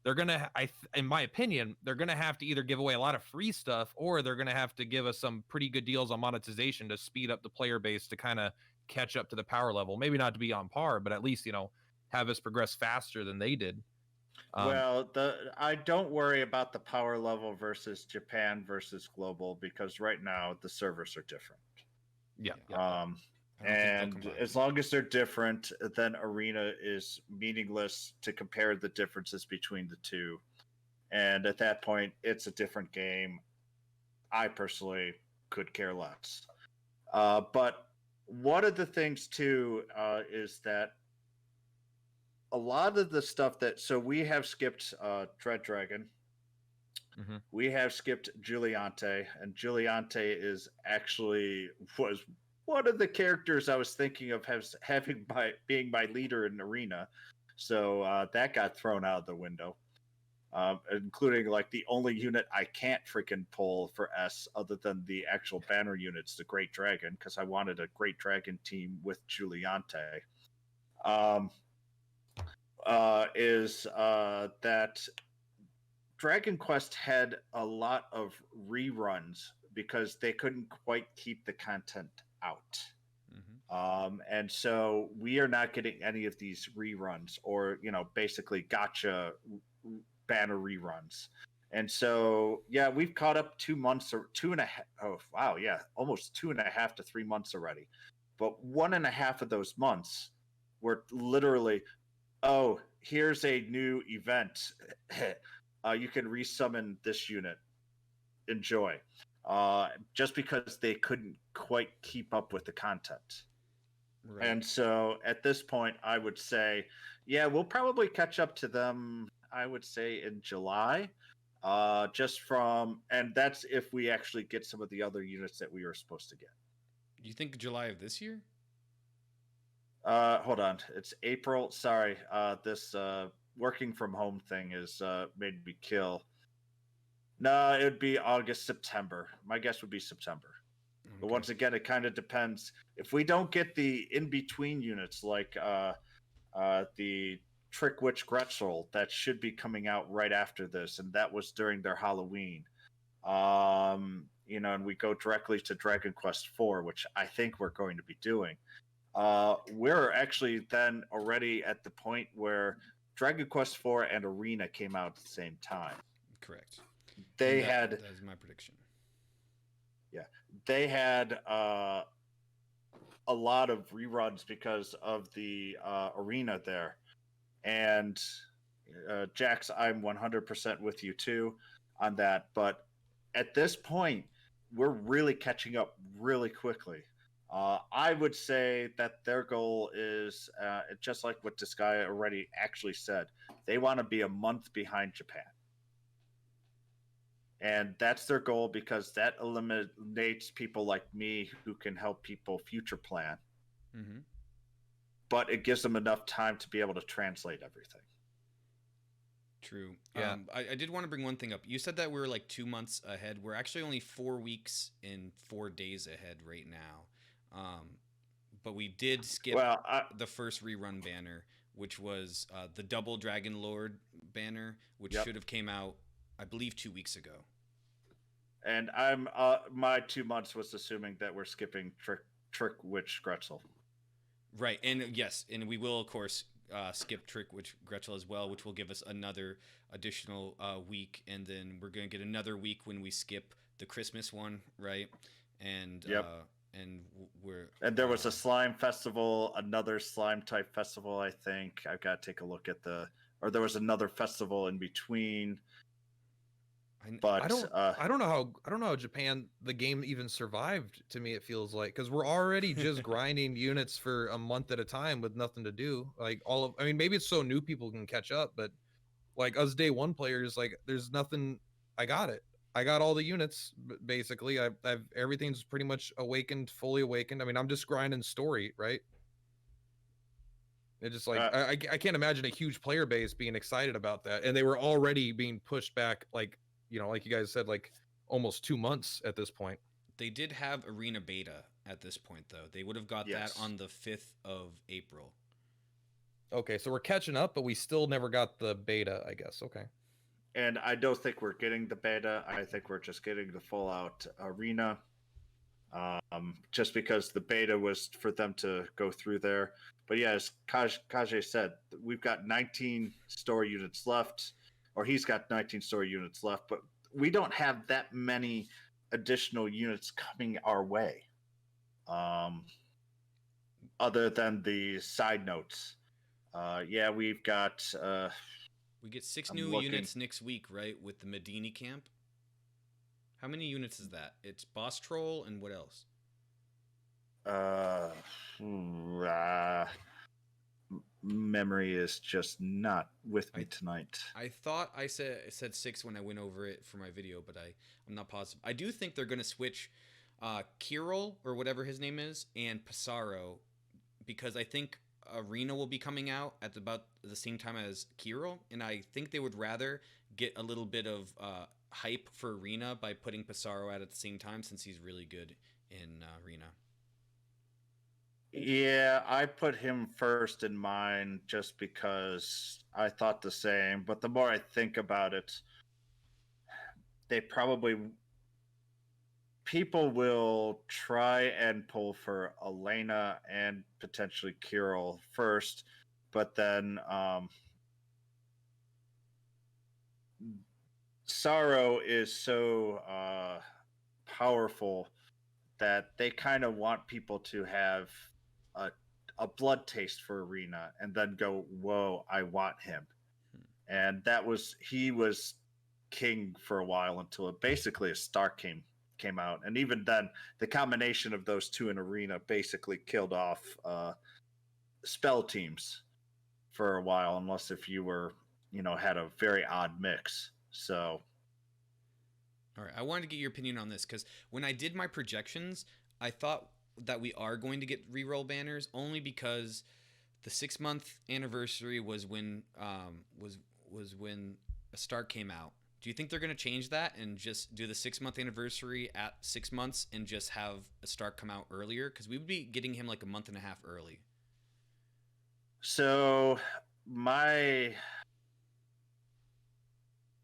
they're gonna, in my opinion, they're gonna have to either give away a lot of free stuff, or they're gonna have to give us some pretty good deals on monetization to speed up the player base to kind of catch up to the power level. Maybe not to be on par, but at least have us progress faster than they did. Well, I don't worry about the power level versus Japan versus global, because right now the servers are different. Yeah. And as long as they're different, then Arena is meaningless to compare the differences between the two. And at that point, it's a different game. I personally could care less. But one of the things, too, is that a lot of the stuff so we have skipped Dread Dragon. We have skipped Giuliante, and Giuliante was one of the characters I was thinking of being my leader in Arena. So that got thrown out of the window, including like the only unit I can't freaking pull for S other than the actual banner units, the Great Dragon, because I wanted a Great Dragon team with Giuliante. That Dragon Quest had a lot of reruns because they couldn't quite keep the content out. And so we are not getting any of these reruns or, basically Gacha banner reruns. And so, yeah, we've caught up 2 months or 2.5. Oh, wow. Yeah. Almost 2.5 to 3 months already. But 1.5 of those months were literally, oh, here's a new event. You can resummon this unit. Enjoy. Just because they couldn't quite keep up with the content. Right. And so at this point, I would say, yeah, we'll probably catch up to them, I would say, in July. And that's if we actually get some of the other units that we were supposed to get. You think July of this year? Hold on. It's April. Sorry. This working from home thing has made me kill. No, it would be August, September. My guess would be September. Okay. But once again, it kind of depends. If we don't get the in-between units like the Trick Witch Gretzel, that should be coming out right after this, and that was during their Halloween. And we go directly to Dragon Quest IV, which I think we're going to be doing. We're actually then already at the point where Dragon Quest IV and Arena came out at the same time. Correct. That is my prediction. Yeah, they had a lot of reruns because of the Arena there. And Jax, I'm 100% with you too on that. But at this point, we're really catching up really quickly. I would say that their goal is, just like what Disgaea already actually said, they want to be a month behind Japan. And that's their goal because that eliminates people like me who can help people future plan. Mm-hmm. But it gives them enough time to be able to translate everything. True. Yeah. I did want to bring one thing up. You said that we were like 2 months ahead. We're actually only 4 weeks and 4 days ahead right now. But we did skip the first rerun banner, which was the Double Dragon Lord banner, which should have came out, I believe, 2 weeks ago. And I'm my 2 months was assuming that we're skipping Trick Witch Gretzel. Right, and yes, and we will of course skip Trick Witch Gretzel as well, which will give us another additional week, and then we're going to get another week when we skip the Christmas one, right? And and there was a slime festival, another slime type festival. I think I've got to take a look at or there was another festival in between. But I don't know how Japan the game even survived. To me, it feels like because we're already just grinding units for a month at a time with nothing to do. Like I mean, maybe it's so new people can catch up, but like us day one players, like there's nothing. I got it. I got all the units basically. I've everything's pretty much fully awakened. I mean, I'm just grinding story, right? It's just like I can't imagine a huge player base being excited about that, and they were already being pushed back like. Like you guys said, like almost 2 months at this point. They did have Arena Beta at this point, though. They would have got that on the 5th of April. Okay, so we're catching up, but we still never got the beta, I guess. Okay. And I don't think we're getting the beta. I think we're just getting the full-out Arena. Just because the beta was for them to go through there. But yeah, as Kage said, we've got 19 story units left. Or he's got 19 story units left, but we don't have that many additional units coming our way. Other than the side notes. We've got... we get 6 new units next week, right? With the Medini camp. How many units is that? It's Boss Troll and what else? memory is just not with me tonight. I thought I said 6 when I went over it for my video, but I'm not positive. I do think they're going to switch Kirill or whatever his name is and Pissarro, because I think Arena will be coming out at about the same time as Kirill, and I think they would rather get a little bit of hype for Arena by putting Pissarro out at the same time, since he's really good in Arena. Yeah, I put him first in mine just because I thought the same. But the more I think about it, people will try and pull for Elena and potentially Kirill first, but then Sorrow is so powerful that they kind of want people to have a blood taste for Arena and then go, whoa, I want him. And he was king for a while until basically a star came out. And even then, the combination of those two in Arena basically killed off spell teams for a while, unless if you were, had a very odd mix. So all right, I wanted to get your opinion on this, because when I did my projections, I thought that we are going to get reroll banners, only because the 6-month anniversary was when was when a star came out. Do you think they're going to change that and just do the 6-month anniversary at 6 months and just have a star come out earlier? Because we would be getting him like a month and a half early. So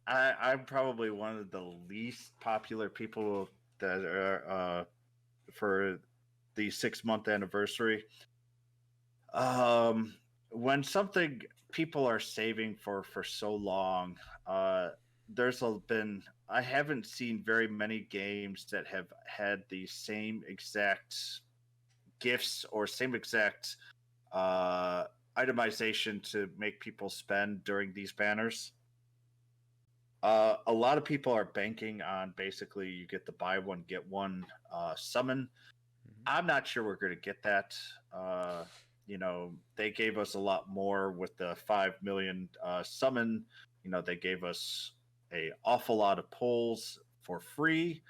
I'm probably one of the least popular people that are for the 6-month anniversary. When something people are saving for so long, I haven't seen very many games that have had the same exact gifts or same exact itemization to make people spend during these banners. A lot of people are banking on basically you get the buy one get one summon. I'm not sure we're going to get that. They gave us a lot more with the 5 million summon. They gave us an awful lot of pulls for free.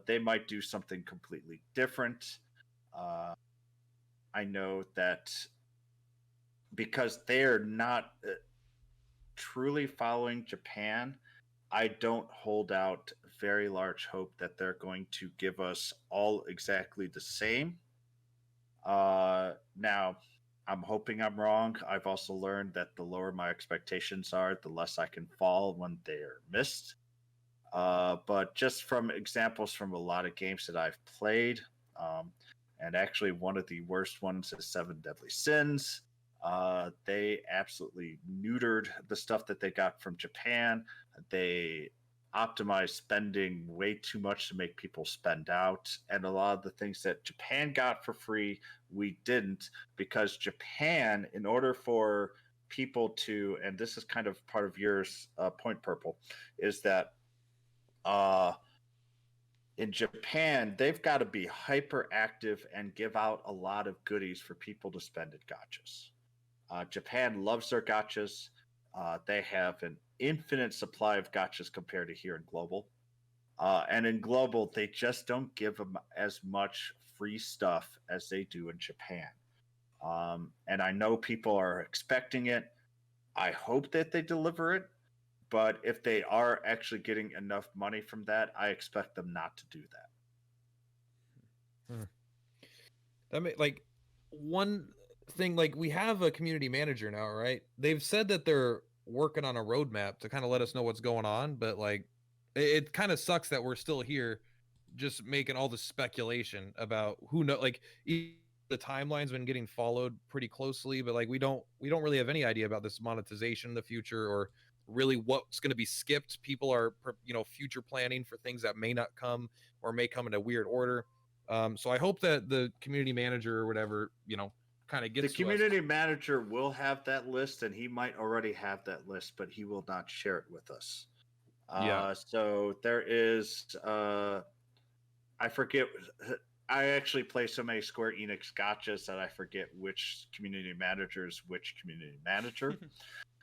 They might do something completely different. I know that because they're not truly following Japan, I don't hold out very large hope that they're going to give us all exactly the same. Now, I'm hoping I'm wrong. I've also learned that the lower my expectations are, the less I can fall when they're missed. But just from examples from a lot of games that I've played, and actually one of the worst ones is 7 Deadly Sins. They absolutely neutered the stuff that they got from Japan. They optimized spending way too much to make people spend out. And a lot of the things that Japan got for free, we didn't, because Japan, in order for people to, and this is kind of part of yours, Point Purple, is that in Japan, they've got to be hyperactive and give out a lot of goodies for people to spend at gachas. Japan loves their gachas. They have an infinite supply of gachas compared to here in Global. And in Global, they just don't give them as much free stuff as they do in Japan. And I know people are expecting it. I hope that they deliver it. But if they are actually getting enough money from that, I expect them not to do that. That like one thing, like we have a community manager now, right? They've said that they're working on a roadmap to kind of let us know what's going on, but like it kind of sucks that we're still here just making all the speculation about who know, like the timeline's been getting followed pretty closely, but like we don't really have any idea about this monetization in the future, or really what's going to be skipped. People are future planning for things that may not come or may come in a weird order. So I hope that the community manager or whatever kind of gets the community manager will have that list, and he might already have that list, but he will not share it with us. So there is I forget I actually play so many Square Enix gachas that I forget which community manager is which community manager.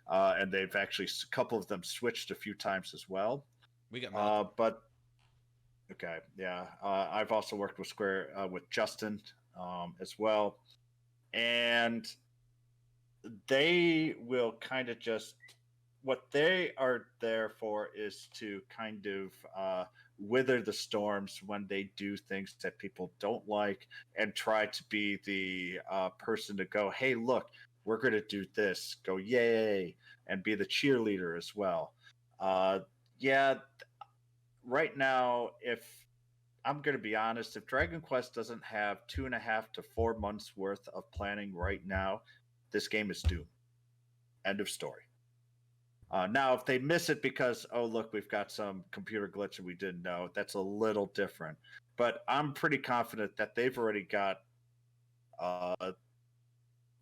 And they've actually, a couple of them switched a few times as well. We got Malcolm. But okay, yeah. I've also worked with Square with Justin as well, and they will kind of just what they are there for is to kind of wither the storms when they do things that people don't like, and try to be the person to go, hey, look, we're going to do this, go yay, and be the cheerleader as well. Yeah, right now, if I'm going to be honest, if Dragon Quest doesn't have 2.5 to 4 months worth of planning right now, this game is doomed. End of story. Now, if they miss it because, oh, look, we've got some computer glitch and we didn't know, that's a little different. But I'm pretty confident that they've already got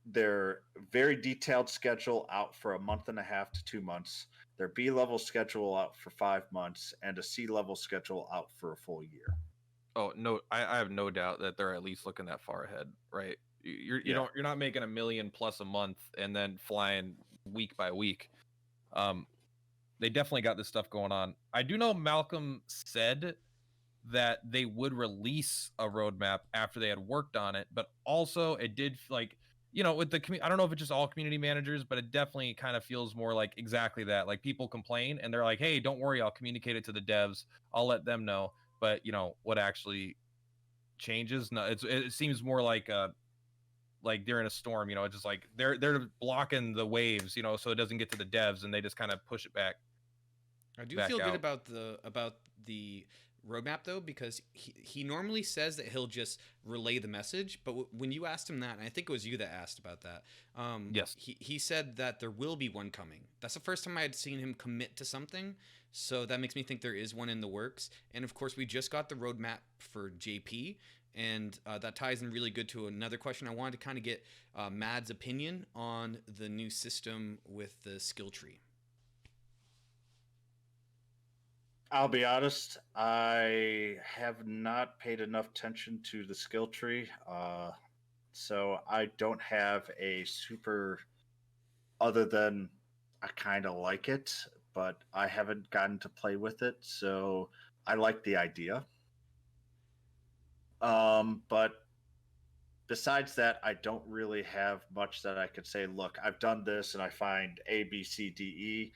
their very detailed schedule out for 1.5 to 2 months, their B-level schedule out for 5 months, and a C-level schedule out for a full year. Oh no, I have no doubt that they're at least looking that far ahead, right? You're not making $1 million plus a month and then flying week by week. They definitely got this stuff going on. I do know Malcolm said that they would release a roadmap after they had worked on it, but also it did like, with the I don't know if it's just all community managers, but it definitely kind of feels more like exactly that. Like people complain and they're like, hey, don't worry, I'll communicate it to the devs, I'll let them know. But what actually changes? No, it seems more like during a storm, it's just like they're blocking the waves, so it doesn't get to the devs, and they just kind of push it back. I do feel good about the roadmap though, because he normally says that he'll just relay the message, but when you asked him that, and I think it was you that asked about that, yes, he said that there will be one coming. That's the first time I had seen him commit to something, so that makes me think there is one in the works. And of course, we just got the roadmap for JP, and that ties in really good to another question. I wanted to kind of get Mad's opinion on the new system with the skill tree. I'll be honest, I have not paid enough attention to the skill tree, so I don't have a super, other than I kind of like it, but I haven't gotten to play with it, so I like the idea. But besides that, I don't really have much that I could say, look, I've done this and I find A, B, C, D, E.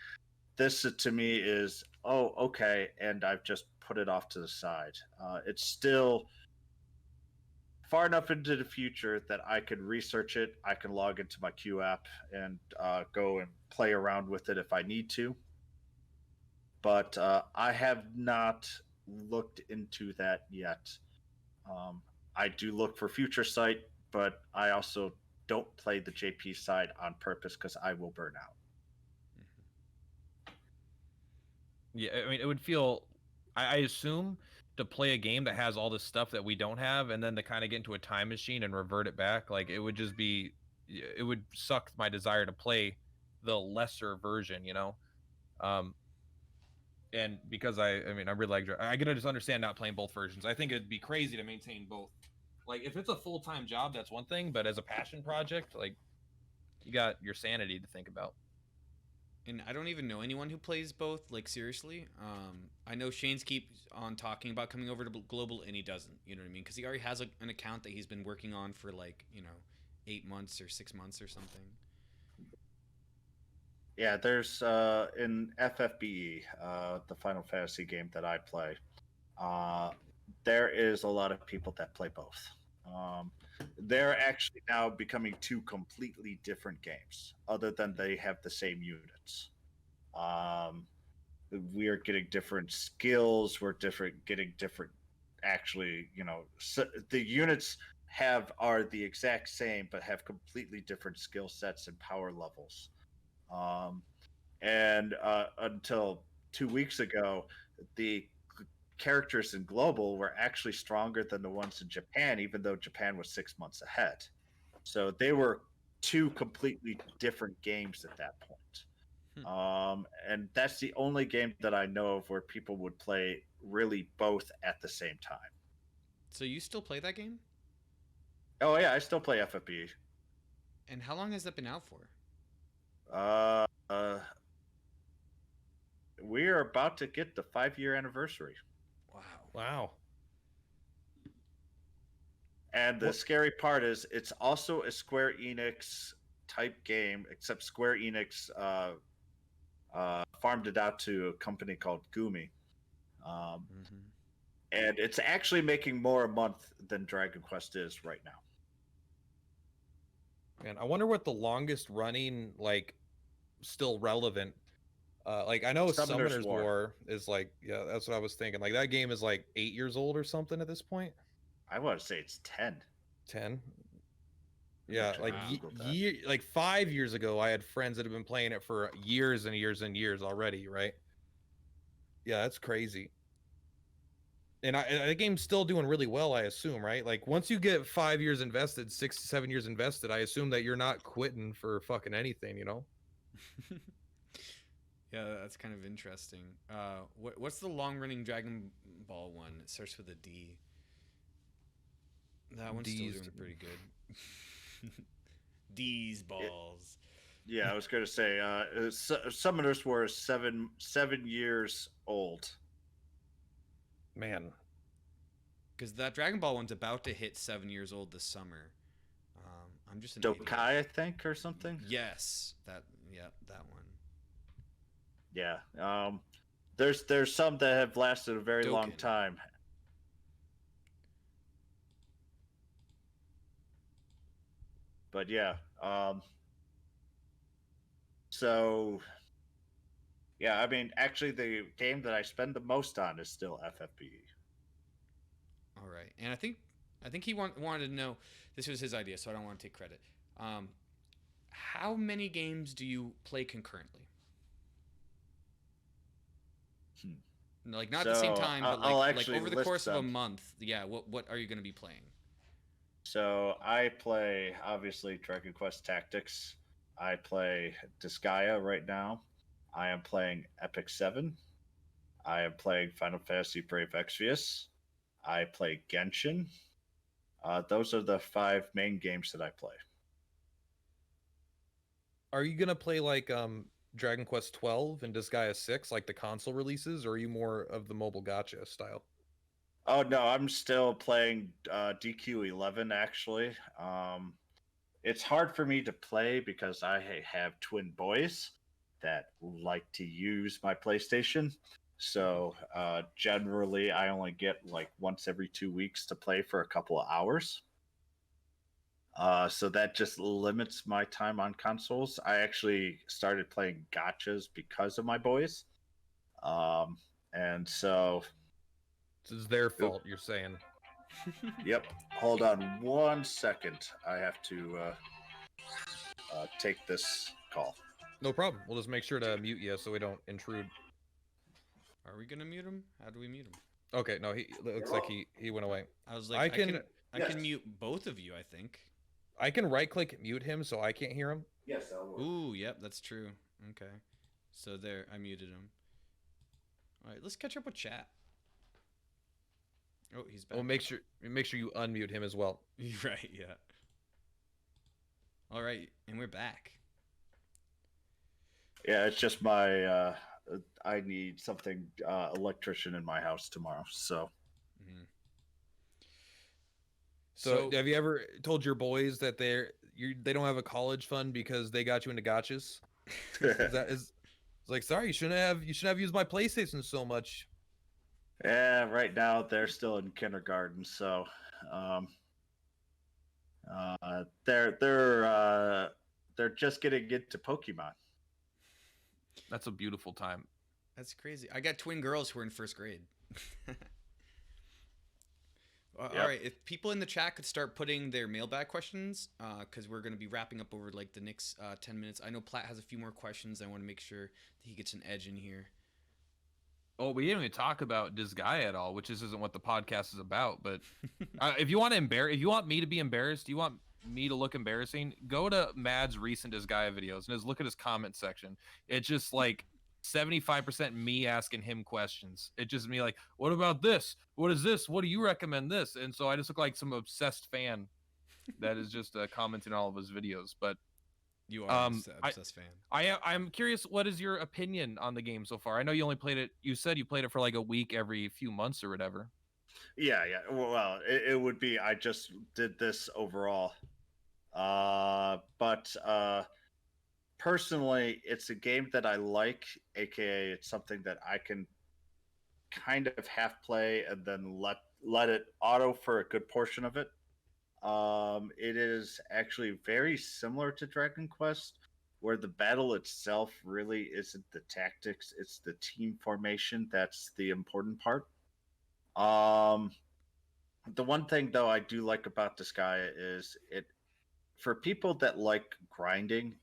This to me is, oh, okay, and I've just put it off to the side. It's still far enough into the future that I could research it. I can log into my Q app and go and play around with it if I need to. But I have not looked into that yet. I do look for future sight, but I also don't play the JP side on purpose because I will burn out. Yeah, I mean, it would feel, I assume, to play a game that has all this stuff that we don't have, and then to kind of get into a time machine and revert it back, like it would just be, it would suck my desire to play the lesser version, and because I really like, I gotta just understand not playing both versions. I think it'd be crazy to maintain both. Like if it's a full-time job, that's one thing, but as a passion project, like you got your sanity to think about. And I don't even know anyone who plays both, like seriously. I know Shane's keeps on talking about coming over to Global, and he doesn't. You know what I mean? Because he already has an account that he's been working on for 8 months or 6 months or something. Yeah, there's in FFBE, the Final Fantasy game that I play, there is a lot of people that play both. They're actually now becoming two completely different games, other than they have the same units. We are getting different skills. We're getting different. Actually, so the units are the exact same, but have completely different skill sets and power levels. And until 2 weeks ago, the characters in Global were actually stronger than the ones in Japan, even though Japan was 6 months ahead. So they were two completely different games at that point. And that's the only game that I know of where people would play really both at the same time. So you still play that game? Oh yeah, I still play FFB. And how long has that been out for? We are about to get the 5-year anniversary. Wow. Wow. And the What- scary part is it's also a Square Enix type game, except Square Enix farmed it out to a company called Gumi. Mm-hmm. And it's actually making more a month than Dragon Quest is right now. Man, I wonder what the longest running, like, still relevant. Like, I know Summoner's War is like, yeah, that's what I was thinking. Like, that game is like 8 years old or something at this point. I want to say it's 10. 10. Yeah, like Wow. like 5 years ago, I had friends that have been playing it for years and years and years already, right? Yeah, that's crazy. And the game's still doing really well, I assume, right? Like once you get 5 years invested, 6 to 7 years invested, I assume that you're not quitting for fucking anything, you know? Yeah, that's kind of interesting. What's the long-running Dragon Ball one? It starts with a D. That one's still doing pretty good. D's balls. Yeah, I was going to say Summoners War is 7 years old. Man. Because that Dragon Ball one's about to hit 7 years old this summer. I'm just an Dokai, idiot. I think, or something. Yes, that one. Yeah. There's some that have lasted a very long Dokkan. time. But yeah. So yeah, I mean, actually, the game that I spend the most on is still FFB. All right, and I think he wanted to know. This was his idea, so I don't want to take credit. How many games do you play concurrently? Like not at the same So, time, but I'll like actually over the list course of a them. month. Yeah, what are you going to be playing? So I play, obviously, Dragon Quest Tactics. I play Disgaea right now. I am playing Epic 7. I am playing Final Fantasy Brave Exvius. I play Genshin. Those are the 5 main games that I play. Are you gonna play like Dragon Quest 12 and Disgaea 6, like the console releases, or are you more of the mobile gacha style? Oh no, I'm still playing DQ11 actually. It's hard for me to play because I have twin boys that like to use my PlayStation. So generally, I only get like once every 2 weeks to play for a couple of hours. So that just limits my time on consoles. I actually started playing gachas because of my boys. And so This is their fault, you're saying. Yep. Hold on 1 second. I have to take this call. No problem. We'll just make sure to mute you so we don't intrude. Are we gonna mute him? How do we mute him? Okay, no, he looks like he went away. I was like, I can mute both of you. I think. I can right click mute him so I can't hear him. Yes, that'll work. Ooh, yep, that's true. Okay, so there, I muted him. All right, let's catch up with chat. Oh, he's back. Well, make sure you unmute him as well. Right, yeah. All right, and we're back. Yeah, it's just my I need something electrician in my house tomorrow. So So have you ever told your boys that they don't have a college fund because they got you into gachas? It's like, sorry, you shouldn't have used my PlayStation so much. yeah, right now they're still in kindergarten, so they're just getting into Pokemon. That's a beautiful time. That's crazy. I got twin girls who are in first grade. All right, if people in the chat could start putting their mailbag questions, because we're going to be wrapping up over like the next 10 minutes. I know Platt has a few more questions. I want to make sure that he gets an edge in here. Oh, we didn't even talk about Disgaea at all, which isn't what the podcast is about. But if you want me to be embarrassed, you want me to look embarrassing, go to Mad's recent Disgaea videos and just look at his comment section. It's just like 75% me asking him questions. It's just me like, what about this? What is this? What do you recommend this? And so I just look like some obsessed fan that is just commenting on all of his videos. But You are an obsessed fan. I'm curious, what is your opinion on the game so far? I know you only played it. You said you played it for like a week every few months or whatever. Yeah. Well, it would be. I just did this overall. But personally, it's a game that I like, aka it's something that I can kind of half play and then let it auto for a good portion of it. It is actually very similar to Dragon Quest, where the battle itself really isn't the tactics; it's the team formation that's the important part. Um, the one thing though I do like about Disgaea is it for people that like grinding.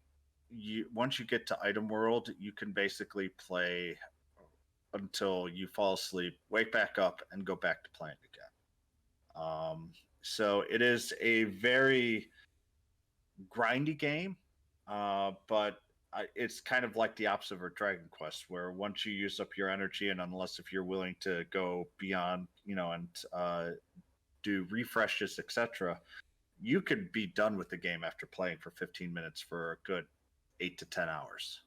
You once you get to item world, you can basically play until you fall asleep, wake back up, and go back to playing again. So it is a very grindy game, but it's kind of like the opposite of Dragon Quest, where once you use up your energy, and unless if you're willing to go beyond, and do refreshes, etc., you could be done with the game after playing for 15 minutes for a good 8 to 10 hours.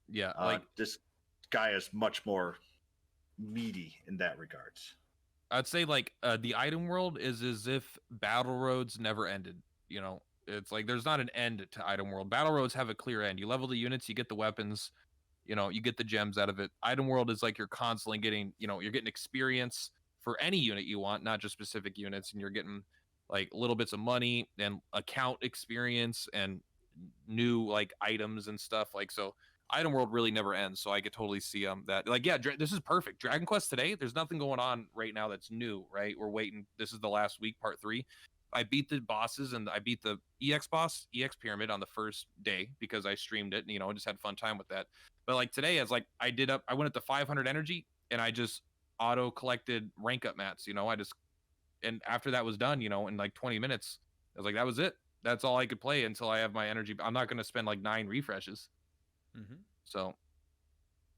Yeah, this guy is much more meaty in that regards. I'd say like the item world is as if battle roads never ended. It's like there's not an end to item world. Battle roads have a clear end. You level the units, you get the weapons, you get the gems out of it. Item world is like you're constantly getting, you're getting experience for any unit you want, not just specific units, and you're getting like little bits of money and account experience and new like items and stuff. Like so item world really never ends, so I could totally see that like this is perfect. Dragon Quest today, there's nothing going on right now that's new, right? We're waiting. This is the last week, part 3. I beat the bosses and I beat the EX pyramid on the first day because I streamed it and just had fun time with that. But like today, as like I went up to 500 energy and I just auto collected rank up mats. And after that was done, in like 20 minutes, I was like, that was it. That's all I could play until I have my energy. I'm not going to spend like 9 refreshes. So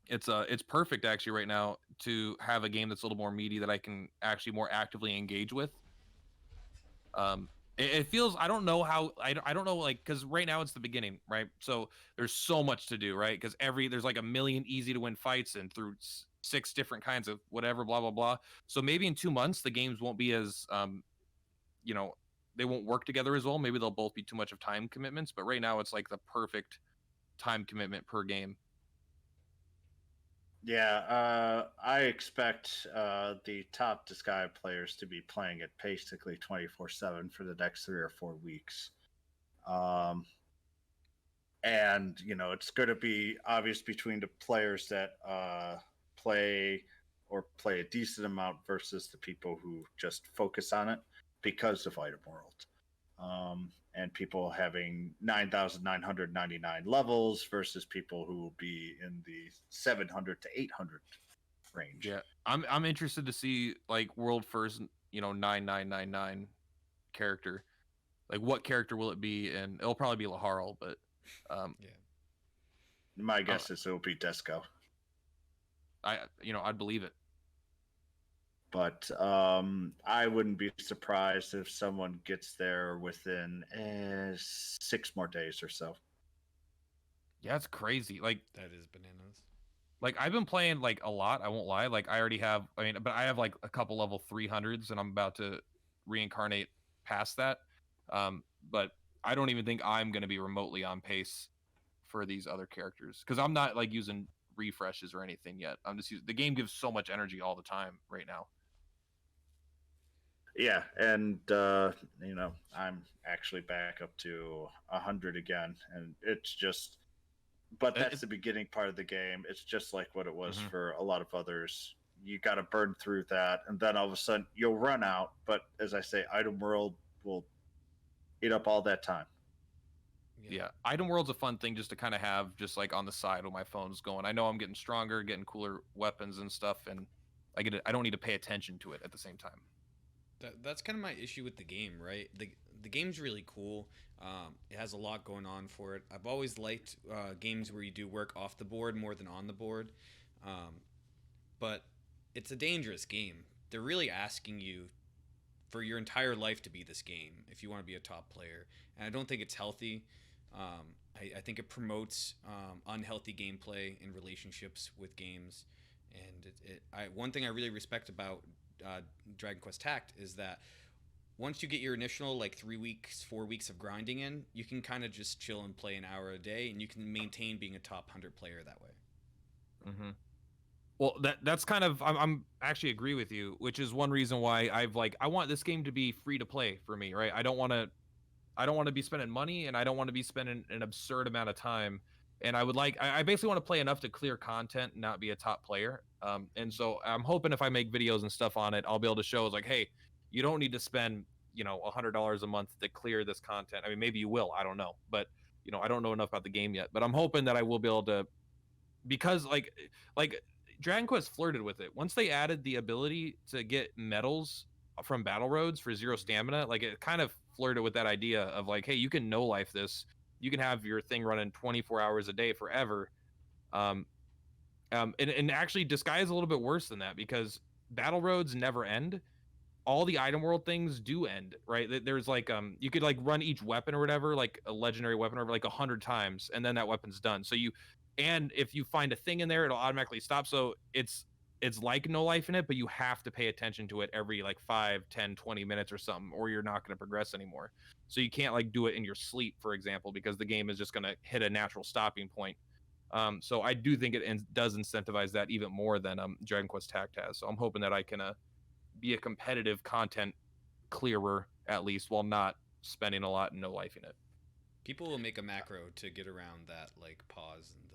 it's perfect actually right now to have a game that's a little more meaty that I can actually more actively engage with. It feels, I don't know how, I don't know, like, because right now it's the beginning, right? So there's so much to do, right? Because there's like a million easy to win fights and through 6 different kinds of whatever, blah blah blah. So maybe in 2 months the games won't be as they won't work together as well. Maybe they'll both be too much of time commitments, but right now it's like the perfect time commitment per game. Yeah, I expect the top Disgaea players to be playing it basically 24/7 for the next 3 or 4 weeks. And, it's going to be obvious between the players that play a decent amount versus the people who just focus on it because of Item World. And people having 9,999 levels versus people who will be in the 700 to 800 range. Yeah, I'm interested to see like world first, 9999 character. Like what character will it be? And it'll probably be Laharl, but yeah. My guess is it'll be Desco. I'd believe it. But I wouldn't be surprised if someone gets there within 6 more days or so. Yeah, it's crazy. Like that is bananas. Like I've been playing like a lot. I won't lie. Like I already have. But I have like a couple level 300s, and I'm about to reincarnate past that. But I don't even think I'm going to be remotely on pace for these other characters because I'm not like using refreshes or anything yet. I'm just using the game gives so much energy all the time right now. Yeah, and I'm actually back up to 100 again, and it's just, but that's the beginning part of the game. It's just like what it was for a lot of others. You got to burn through that, and then all of a sudden you'll run out. But as I say, Item World will eat up all that time. Yeah, Item World's a fun thing just to kind of have just like on the side when my phone's going. I know I'm getting stronger, getting cooler weapons and stuff, and I don't need to pay attention to it at the same time. That's kind of my issue with the game, right? the game's really cool. It has a lot going on for it. I've always liked games where you do work off the board more than on the board, um, but it's a dangerous game. They're really asking you for your entire life to be this game if you want to be a top player, and I don't think it's healthy. I think it promotes unhealthy gameplay in relationships with games, and one thing I really respect about Dragon Quest Tact is that once you get your initial like 3 weeks, 4 weeks of grinding in, you can kind of just chill and play an hour a day, and you can maintain being a top 100 player that way. Mm-hmm. Well, that's kind of I'm actually agree with you, which is one reason why I want this game to be free to play for me, right? I don't want to be spending money, and I don't want to be spending an absurd amount of time. And I basically want to play enough to clear content, and not be a top player. And so I'm hoping if I make videos and stuff on it, I'll be able to show like, hey, you don't need to spend $100 a month to clear this content. I mean, maybe you will, I don't know, but I don't know enough about the game yet. But I'm hoping that I will be able to, because like Dragon Quest flirted with it. Once they added the ability to get medals from battle roads for 0 stamina, like it kind of flirted with that idea of like, hey, you can no life this. You can have your thing running 24 hours a day forever. And actually Disgaea is a little bit worse than that, because battle roads never end. All the item world things do end, right? There's like you could like run each weapon or whatever, like a legendary weapon, over like 100 times, and then that weapon's done. And if you find a thing in there, it'll automatically stop. So it's like no life in it, but you have to pay attention to it every like 5, 10, 20 minutes or something, or you're not going to progress anymore. So you can't like do it in your sleep, for example, because the game is just going to hit a natural stopping point. So I do think it does incentivize that even more than Dragon Quest Tact has. So I'm hoping that I can be a competitive content clearer, at least, while not spending a lot and no life in it. People will make a macro to get around that, like pause and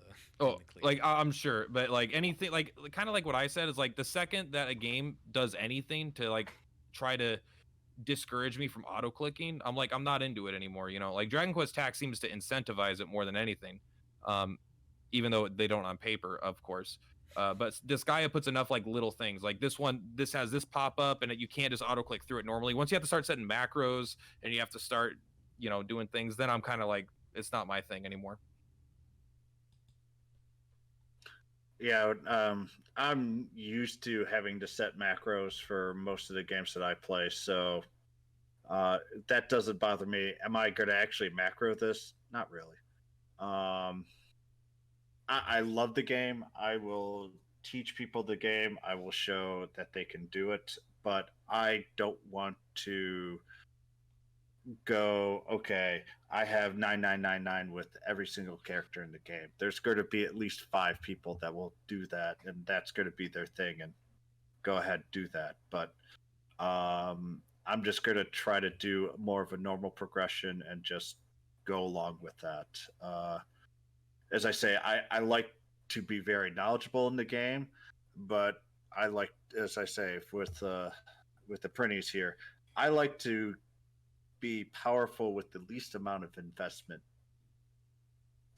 like I'm sure, but like anything, like kind of like what I said is like the second that a game does anything to like try to discourage me from auto clicking, I'm like, I'm not into it anymore. Like Dragon Quest Tact seems to incentivize it more than anything, even though they don't on paper, of course. But Disgaea puts enough like little things, like this has this pop up, and you can't just auto click through it normally. Once you have to start setting macros and you have to start doing things, then I'm kind of like, it's not my thing anymore. Yeah, I'm used to having to set macros for most of the games that I play, so that doesn't bother me. Am I going to actually macro this? Not really. I love the game. I will teach people the game. I will show that they can do it, but I don't want to go, okay, I have 9999 with every single character in the game. There's going to be at least 5 people that will do that, and that's going to be their thing, and go ahead, do that. But I'm just going to try to do more of a normal progression and just go along with that. As I say, I like to be very knowledgeable in the game, but I like, as I say, with the printies here, I like to be powerful with the least amount of investment,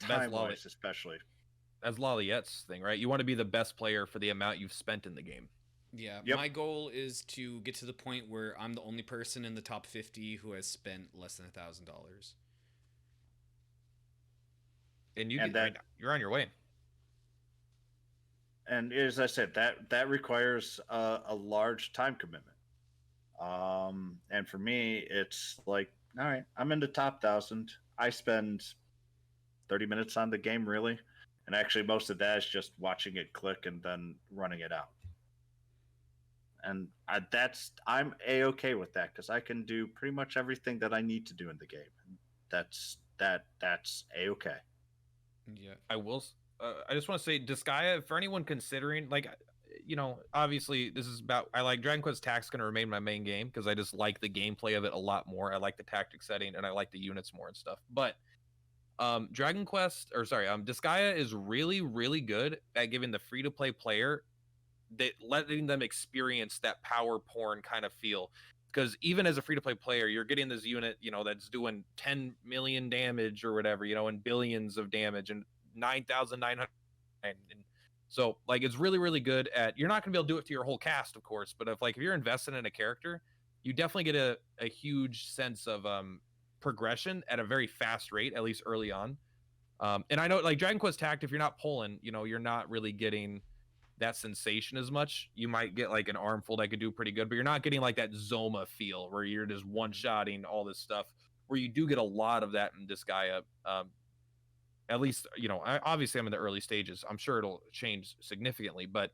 time-wise especially. That's Laliette's thing, right? You want to be the best player for the amount you've spent in the game. Yeah, yep. My goal is to get to the point where I'm the only person in the top 50 who has spent less than $1,000. And you're on your way. And as I said, that requires a large time commitment. And for me, it's like, all right, I'm in the top 1,000. I spend 30 minutes on the game, really. And actually, most of that is just watching it click and then running it out. And I'm A-okay with that, because I can do pretty much everything that I need to do in the game. That's A-okay. Yeah, I will. I just want to say, Disgaea, for anyone considering, like, obviously this is about, I like Dragon Quest Tact's going to remain my main game because I just like the gameplay of it a lot more. I like the tactic setting, and I like the units more and stuff. But Disgaea is really, really good at giving the free-to-play player, letting them experience that power porn kind of feel. Because even as a free-to-play player, you're getting this unit, that's doing 10 million damage or whatever, and billions of damage and 9,900. And so, like, it's really, really good at. You're not going to be able to do it to your whole cast, of course, but if you're invested in a character, you definitely get a huge sense of progression at a very fast rate, at least early on. And I know like Dragon Quest Tact, if you're not pulling, you know, you're not really getting that sensation as much. You might get like an armful that could do pretty good, but you're not getting like that Zoma feel where you're just one-shotting all this stuff, where you do get a lot of that in Disgaea. At least, you know, obviously I'm in the early stages. I'm sure it'll change significantly, but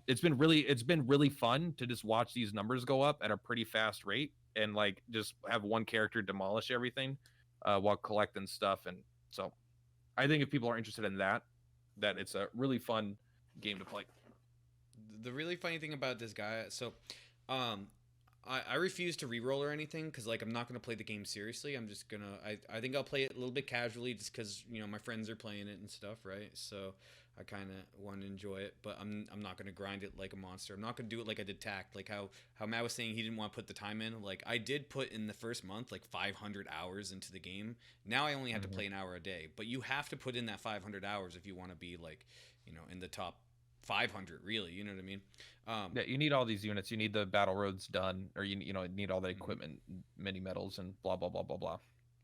it's been really fun to just watch these numbers go up at a pretty fast rate and like just have one character demolish everything while collecting stuff. And so I think if people are interested in that it's a really fun game to play. The really funny thing about this guy, so I refuse to reroll or anything because like I'm not gonna play the game seriously. I'm just gonna I think I'll play it a little bit casually just because you know my friends are playing it and stuff, right? So I kind of want to enjoy it, but I'm not gonna grind it like a monster. I'm not gonna do it like I did Tact, like how Matt was saying he didn't want to put the time in. Like I did put in the first month like 500 hours into the game. Now I only have to play an hour a day, but you have to put in that 500 hours if you want to be like you know in the top 500 really, you know what I mean? Yeah, you need all these units. You need the battle roads done, or you know need all the equipment, mini medals, and blah blah blah blah blah.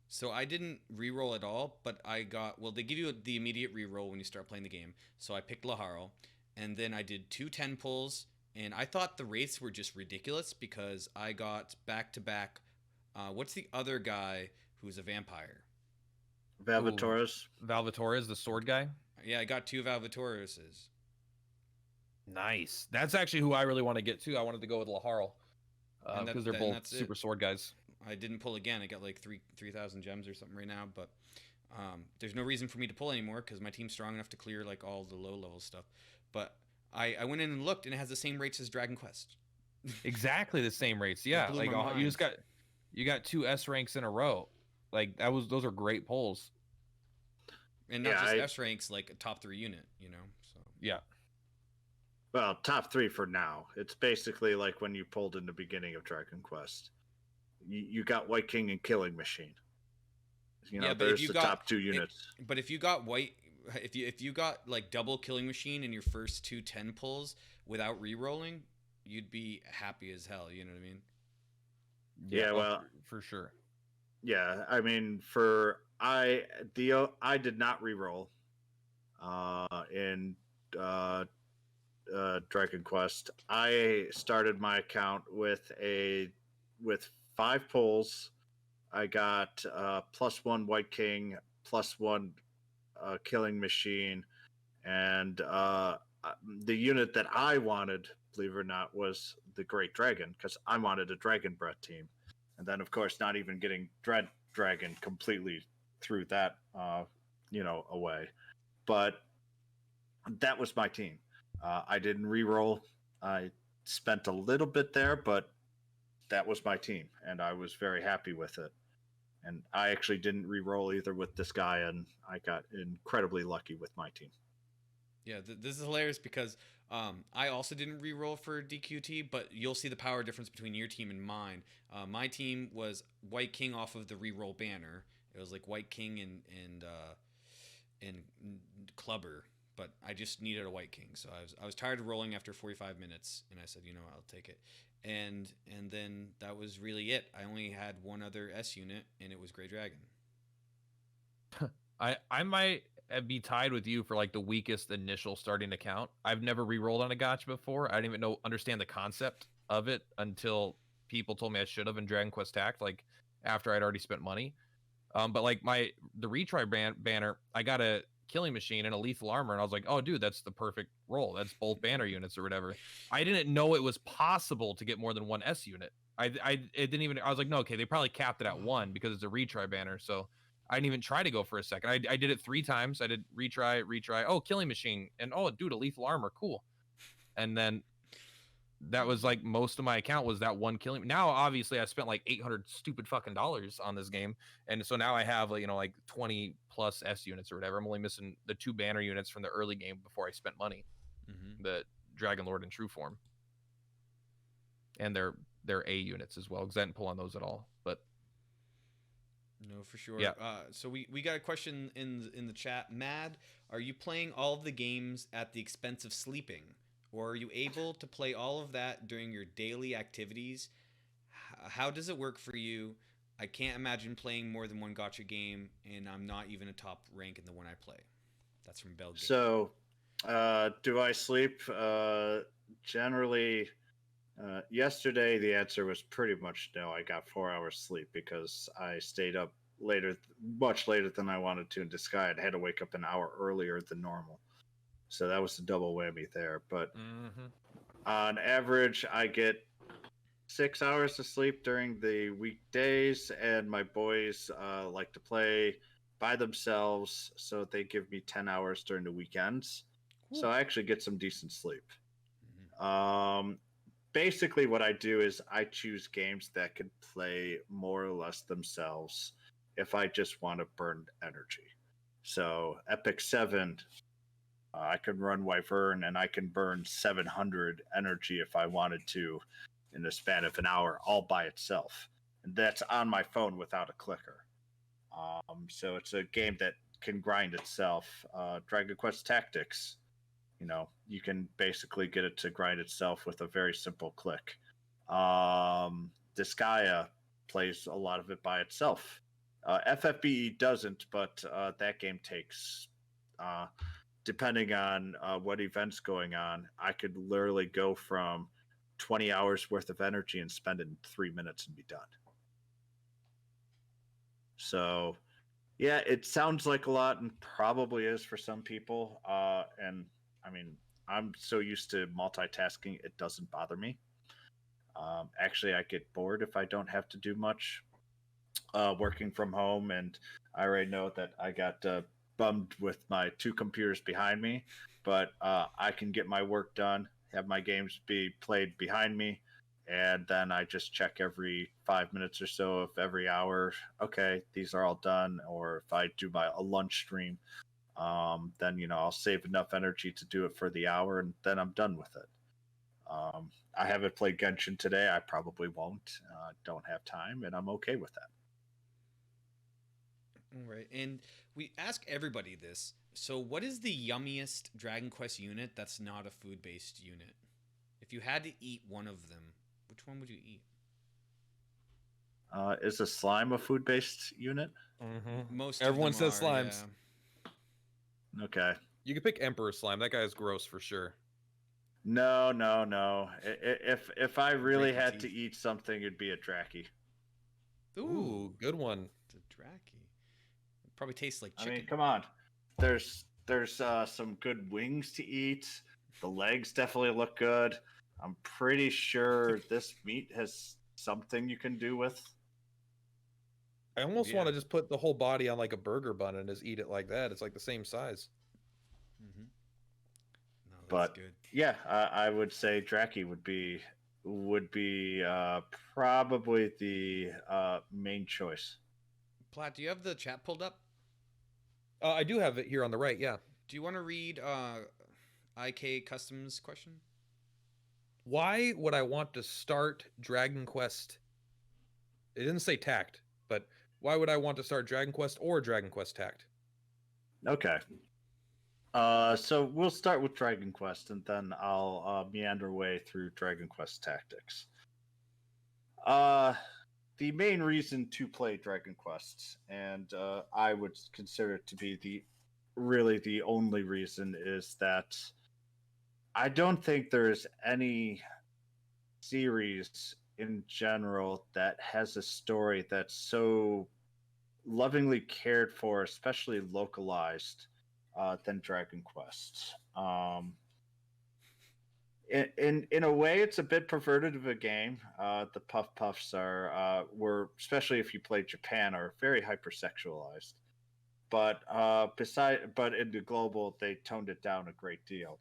So I didn't reroll at all, but I got well. They give you the immediate reroll when you start playing the game. So I picked Laharo, and then I did 2 10 pulls, and I thought the rates were just ridiculous because I got back to back. What's the other guy who's a vampire? Valvatores. Valvatores, the sword guy. Yeah, I got 2 Valvatoreses. Nice. That's actually who I really want to get to. I wanted to go with Laharo because they're both super sword guys. I didn't pull again. I got like 3,000 gems or something right now, but there's no reason for me to pull anymore because my team's strong got to clear like all the low level stuff. But I went in and looked, and it has the same rates as Dragon Quest. Exactly the same rates. Yeah, like you got 2 S ranks in a row. Like those are great pulls. And not just S ranks, like a top 3 unit, you know. So yeah. Well, top 3 for now. It's basically like when you pulled in the beginning of Dragon Quest. You got White King and Killing Machine. You know, yeah, there's the top 2 units. But if you got if you got like double Killing Machine in your first 2 10 pulls without re-rolling, you'd be happy as hell. You know what I mean? Yeah, well, for sure. Yeah, I mean, I did not re-roll in Dragon Quest. I started my account with 5 pulls. I got +1 White King, +1 Killing Machine, and the unit that I wanted, believe it or not, was the Great Dragon because I wanted a Dragon Breath team. And then, of course, not even getting Dread Dragon completely threw that, away. But that was my team. I didn't re-roll. I spent a little bit there, but that was my team, and I was very happy with it. And I actually didn't re-roll either with this guy, and I got incredibly lucky with my team. Yeah, this is hilarious because I also didn't re-roll for DQT, but you'll see the power difference between your team and mine. My team was White King off of the re-roll banner. It was like White King and Clubber. But I just needed a White King, so I was tired of rolling after 45 minutes, and I said, you know, I'll take it. And then that was really it. I only had one other S unit, and it was Grey Dragon. I might be tied with you for like the weakest initial starting account. I've never re-rolled on a Gacha before. I didn't even understand the concept of it until people told me I should have in Dragon Quest Tact, like after I'd already spent money. But like the retry banner, I got a Killing Machine and a lethal armor, and I was like, oh dude, that's the perfect roll. That's both banner units or whatever. I didn't know it was possible to get more than 1 S unit. I was like, no, okay, they probably capped it at 1 because it's a retry banner. So I didn't even try to go for a second. I did it 3 times. I did retry, oh, Killing Machine, and oh dude, a lethal armor, cool. And then that was like most of my account was that 1 Killing. Now obviously I spent like $800 stupid fucking dollars on this game, and so now I have like 20 plus S units or whatever. I'm only missing the 2 banner units from the early game before I spent money, the Dragon Lord and True Form, and their A units as well because I didn't pull on those at all. But no, for sure. Yeah. So we got a question in the chat. Mad, are you playing all of the games at the expense of sleeping? Or are you able to play all of that during your daily activities? how does it work for you? I can't imagine playing more than one Gacha game, and I'm not even a top rank in the one I play. That's from Belgium. So, do I sleep? Generally, yesterday the answer was pretty much no. I got 4 hours sleep because I stayed up later, much later than I wanted to in Disgaea. I had to wake up an hour earlier than normal, so that was a double whammy there. But on average, I get 6 hours of sleep during the weekdays, and my boys like to play by themselves, so they give me 10 hours during the weekends. Cool. So I actually get some decent sleep. Mhm. Basically, what I do is I choose games that can play more or less themselves if I just want to burn energy. So, Epic 7, I can run Wyvern and I can burn 700 energy if I wanted to in the span of an hour all by itself. And that's on my phone without a clicker. So it's a game that can grind itself. Dragon Quest Tactics, you can basically get it to grind itself with a very simple click. Disgaea plays a lot of it by itself. FFBE doesn't, but that game takes, depending on what event's going on, I could literally go from 20 hours worth of energy and spend it in 3 minutes and be done. So, yeah, it sounds like a lot and probably is for some people. And I mean, I'm so used to multitasking, it doesn't bother me. Actually, I get bored if I don't have to do much working from home. And I already know that I got bummed with my 2 computers behind me, but I can get my work done, have my games be played behind me, and then I just check every 5 minutes or so of every hour. Okay, these are all done. Or if I do a lunch stream, then I'll save enough energy to do it for the hour, and then I'm done with it. I haven't played Genshin today. I probably won't. Don't have time, and I'm okay with that. All right, and we ask everybody this. So, what is the yummiest Dragon Quest unit that's not a food-based unit? If you had to eat one of them, which one would you eat? Is a slime a food-based unit? Most Everyone of them says are, slimes. Yeah. Okay. You could pick Emperor Slime. That guy's gross for sure. No. If I really Break your had to teeth. eat something, it'd be a Draki. Ooh, good one. It's a Draki. It probably tastes like chicken. I mean, come on. There's some good wings to eat. The legs definitely look good. I'm pretty sure this meat has something you can do with. I almost want to just put the whole body on like a burger bun and just eat it like that. It's like the same size. Mm-hmm. No, that's But good. yeah, I would say Draki would be probably the main choice. Platt, do you have the chat pulled up? I do have it here on the right. Yeah. Do you want to read IK Customs question? Why would I want to start Dragon Quest? It didn't say Tact, but why would I want to start Dragon Quest or Dragon Quest Tact? Okay. So we'll start with Dragon Quest, and then I'll meander way through Dragon Quest Tactics. The main reason to play Dragon Quest, and I would consider it to be the only reason, is that I don't think there's any series in general that has a story that's so lovingly cared for, especially localized, than Dragon Quest. In a way, it's a bit perverted of a game. The puffs were, especially if you play Japan, are very hypersexualized. But but in the global, they toned it down a great deal.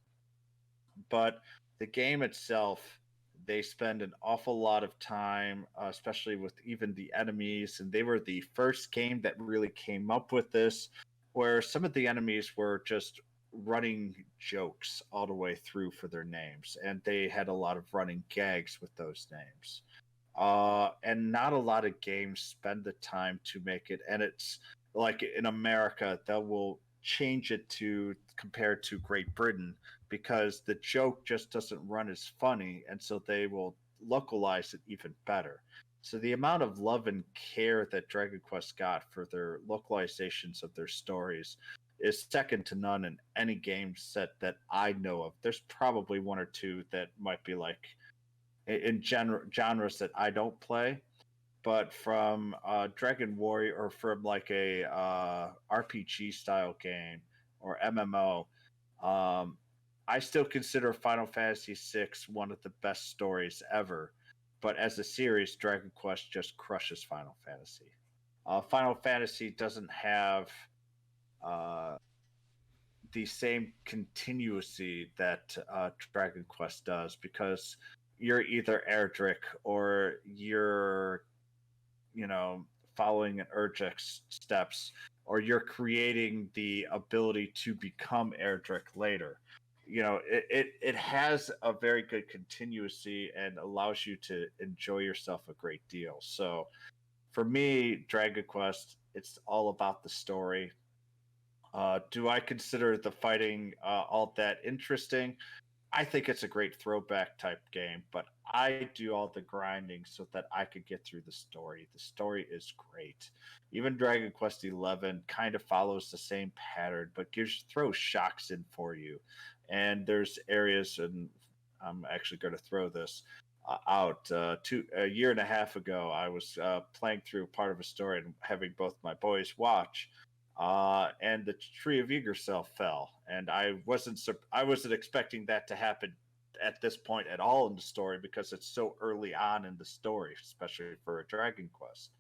But the game itself, they spend an awful lot of time, especially with even the enemies, and they were the first game that really came up with this, where some of the enemies were just running jokes all the way through for their names, and they had a lot of running gags with those names. And not a lot of games spend the time to make it, and it's like in America, they will change it to compared to Great Britain because the joke just doesn't run as funny, and so they will localize it even better. So the amount of love and care that Dragon Quest got for their localizations of their stories is second to none in any game set that I know of. There's probably one or two that might be like in genres that I don't play, but from Dragon Warrior or from like a RPG style game or MMO, I still consider Final Fantasy VI one of the best stories ever. But as a series, Dragon Quest just crushes Final Fantasy. Final Fantasy doesn't have uh, the same continuity that Dragon Quest does because you're either Erdrick or you're, following an Erdrick's steps, or you're creating the ability to become Erdrick later. It has a very good continuity and allows you to enjoy yourself a great deal. So for me, Dragon Quest, it's all about the story. Do I consider the fighting all that interesting? I think it's a great throwback type game, but I do all the grinding so that I could get through the story. The story is great. Even Dragon Quest XI kind of follows the same pattern, but throws shocks in for you. And there's areas, and I'm actually going to throw this out. A year and a half ago, I was playing through part of a story and having both my boys watch. And the tree of Yggdrasil fell, and I wasn't expecting that to happen at this point at all in the story because it's so early on in the story, especially for a Dragon Quest.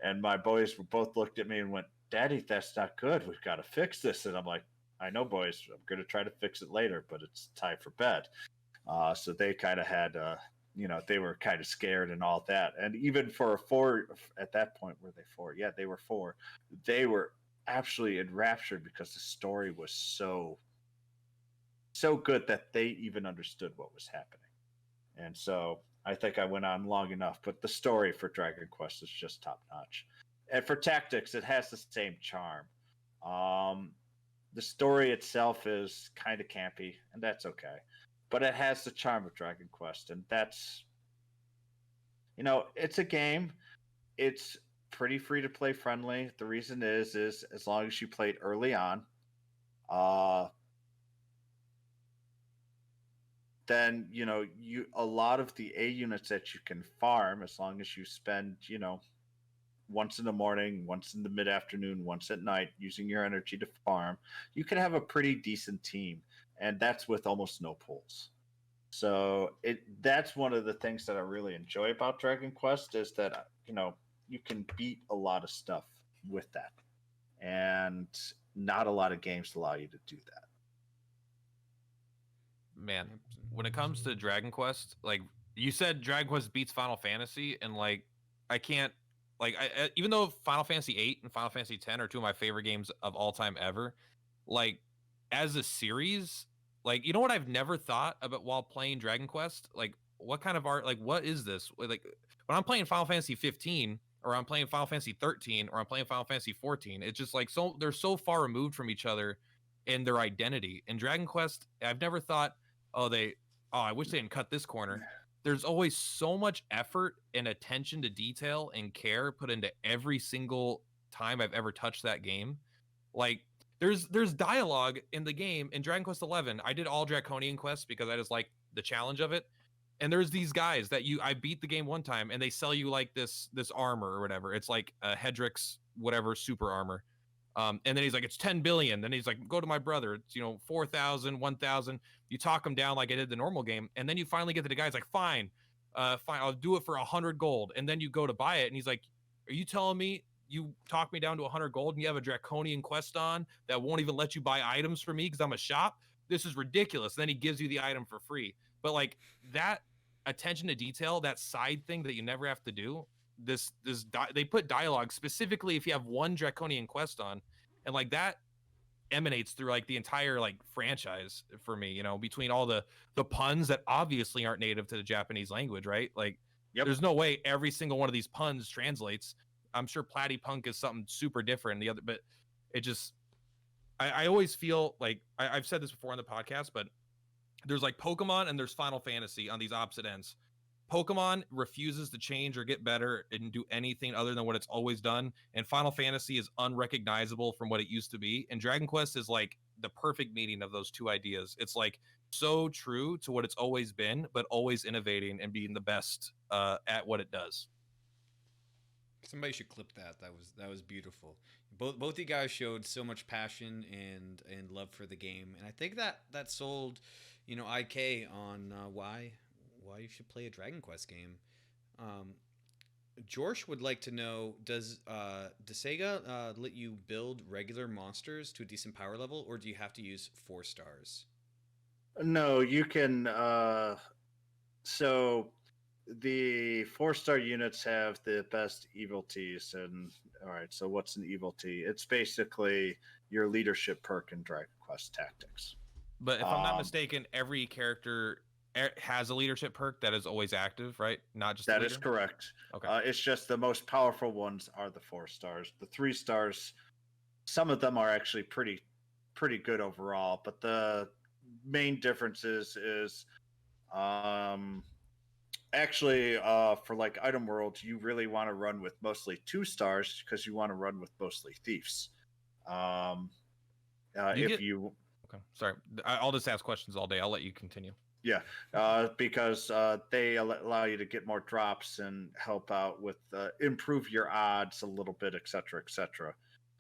And my boys both looked at me and went, "Daddy, that's not good. We've got to fix this." And I'm like, "I know, boys. I'm going to try to fix it later, but it's time for bed." So they kind of had, they were kind of scared and all that. And even for a 4 at that point, were they 4? Yeah, they were 4. They were absolutely enraptured because the story was so good that they even understood what was happening. And so I think I went on long enough, but the story for Dragon Quest is just top notch. And for Tactics, it has the same charm. The story itself is kind of campy, and that's okay, but it has the charm of Dragon Quest, and that's, it's a game. It's pretty free to play friendly. The reason is as long as you play it early on, then a lot of the A units that you can farm, as long as you spend once in the morning, once in the mid afternoon, once at night, using your energy to farm, you can have a pretty decent team, and that's with almost no pulls. So that's one of the things that I really enjoy about Dragon Quest is that you can beat a lot of stuff with that, and not a lot of games allow you to do that. Man, when it comes to Dragon Quest, like you said, Dragon Quest beats Final Fantasy, and like I can't, like even though Final Fantasy VIII and Final Fantasy X are two of my favorite games of all time ever, like as a series, like what I've never thought about while playing Dragon Quest, like what kind of art, like what is this? Like when I'm playing Final Fantasy 15 or I'm playing Final Fantasy 13 or I'm playing Final Fantasy 14, it's just like they're so far removed from each other in their identity. In Dragon Quest, I've never thought, I wish they didn't cut this corner. There's always so much effort and attention to detail and care put into every single time I've ever touched that game. Like there's dialogue in the game in Dragon Quest 11. I did all Draconian quests because I just like the challenge of it. And there's these guys that I beat the game one time and they sell you like this armor or whatever. It's like Hedrick's whatever super armor. And then he's like, it's 10 billion. Then he's like, go to my brother. It's 4,000, 1,000. You talk him down like I did the normal game, and then you finally get to the guy's like, fine, I'll do it for 100 gold. And then you go to buy it, and he's like, are you telling me you talk me down to 100 gold and you have a Draconian quest on that won't even let you buy items for me because I'm a shop? This is ridiculous. And then he gives you the item for free. But like that attention to detail, that side thing that you never have to do. They put dialogue specifically if you have one Draconian quest on, and like that emanates through like the entire like franchise for me, between all the puns that obviously aren't native to the Japanese language, right? Like There's no way every single one of these puns translates. I'm sure platypunk is something super different than the other, but it just I always feel like I've said this before on the podcast, but there's like Pokemon and there's Final Fantasy on these opposite ends. Pokemon refuses to change or get better and do anything other than what it's always done. And Final Fantasy is unrecognizable from what it used to be. And Dragon Quest is like the perfect meeting of those two ideas. It's like so true to what it's always been, but always innovating and being the best at what it does. Somebody should clip that. That was beautiful. Both you guys showed so much passion and love for the game, and I think that sold, IK on why you should play a Dragon Quest game. Jorsh would like to know: does Disgaea let you build regular monsters to a decent power level, or do you have to use 4 stars? No, you can. So the 4-star units have the best evil Ts, and all right. So what's an evil T? It's basically your leadership perk in Dragon Quest Tactics. But if I'm not mistaken, every character has a leadership perk that is always active, right? Not just that is correct. Okay. It's just the most powerful ones are the 4 stars. The 3 stars, some of them are actually pretty good overall, but the main difference is actually for like item world, you really want to run with mostly 2 stars because you want to run with mostly thieves. Okay, sorry, I'll just ask questions all day. I'll let you continue. Yeah, because they allow you to get more drops and help out with improve your odds a little bit, etc., etc.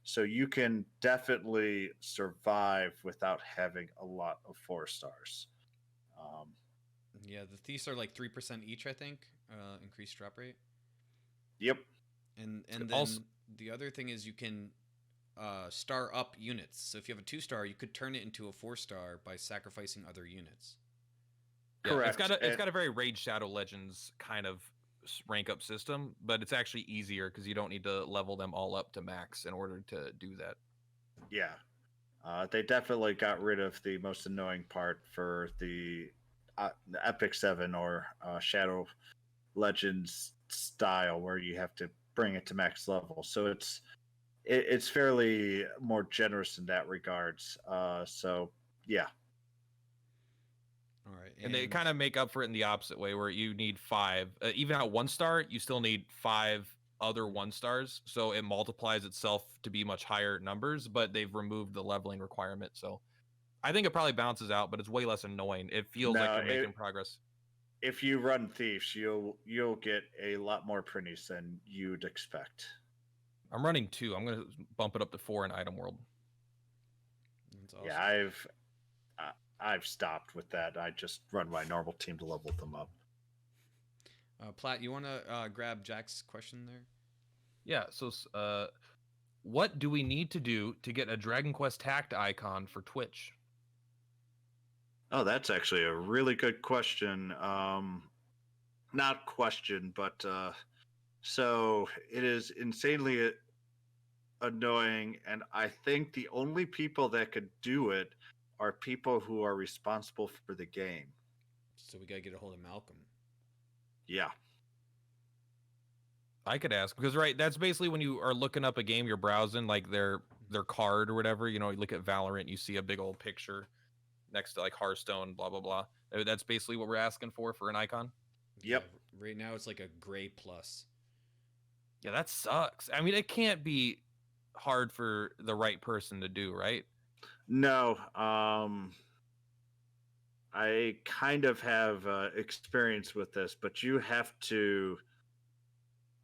So you can definitely survive without having a lot of 4 stars. Yeah, the thieves are like 3% each, I think. Increased drop rate. Yep. And then also, the other thing is you can star up units. So if you have a 2-star, you could turn it into a 4-star by sacrificing other units. Yeah, correct. It's got a very Raid Shadow Legends kind of rank up system, but it's actually easier because you don't need to level them all up to max in order to do that. Yeah, they definitely got rid of the most annoying part for the Epic 7 or Shadow Legends style, where you have to bring it to max level. So it's fairly more generous in that regards. So yeah. All right, and they kind of make up for it in the opposite way, where you need 5. Even at 1 star, you still need 5 other 1 stars, so it multiplies itself to be much higher numbers. But they've removed the leveling requirement, so I think it probably balances out. But it's way less annoying. It feels like you're making progress. If you run thieves, you'll get a lot more printies than you'd expect. I'm running 2. I'm gonna bump it up to 4 in item world. That's awesome. Yeah, I've stopped with that. I just run my normal team to level them up. Platt, you want to grab Jack's question there? Yeah. So, what do we need to do to get a Dragon Quest Tact icon for Twitch? Oh, that's actually a really good question. Not question, but so it is insanely annoying, and I think the only people that could do it are people who are responsible for the game. So we gotta get a hold of Malcolm. Yeah. I could ask, because that's basically when you are looking up a game, you're browsing like their card or whatever. You look at Valorant, you see a big old picture next to like Hearthstone, blah blah blah. That's basically what we're asking for an icon. Yep. Yeah, right now it's like a gray plus. Yeah, that sucks. I mean, it can't be hard for the right person to do, right? No. I kind of have experience with this, but you have to.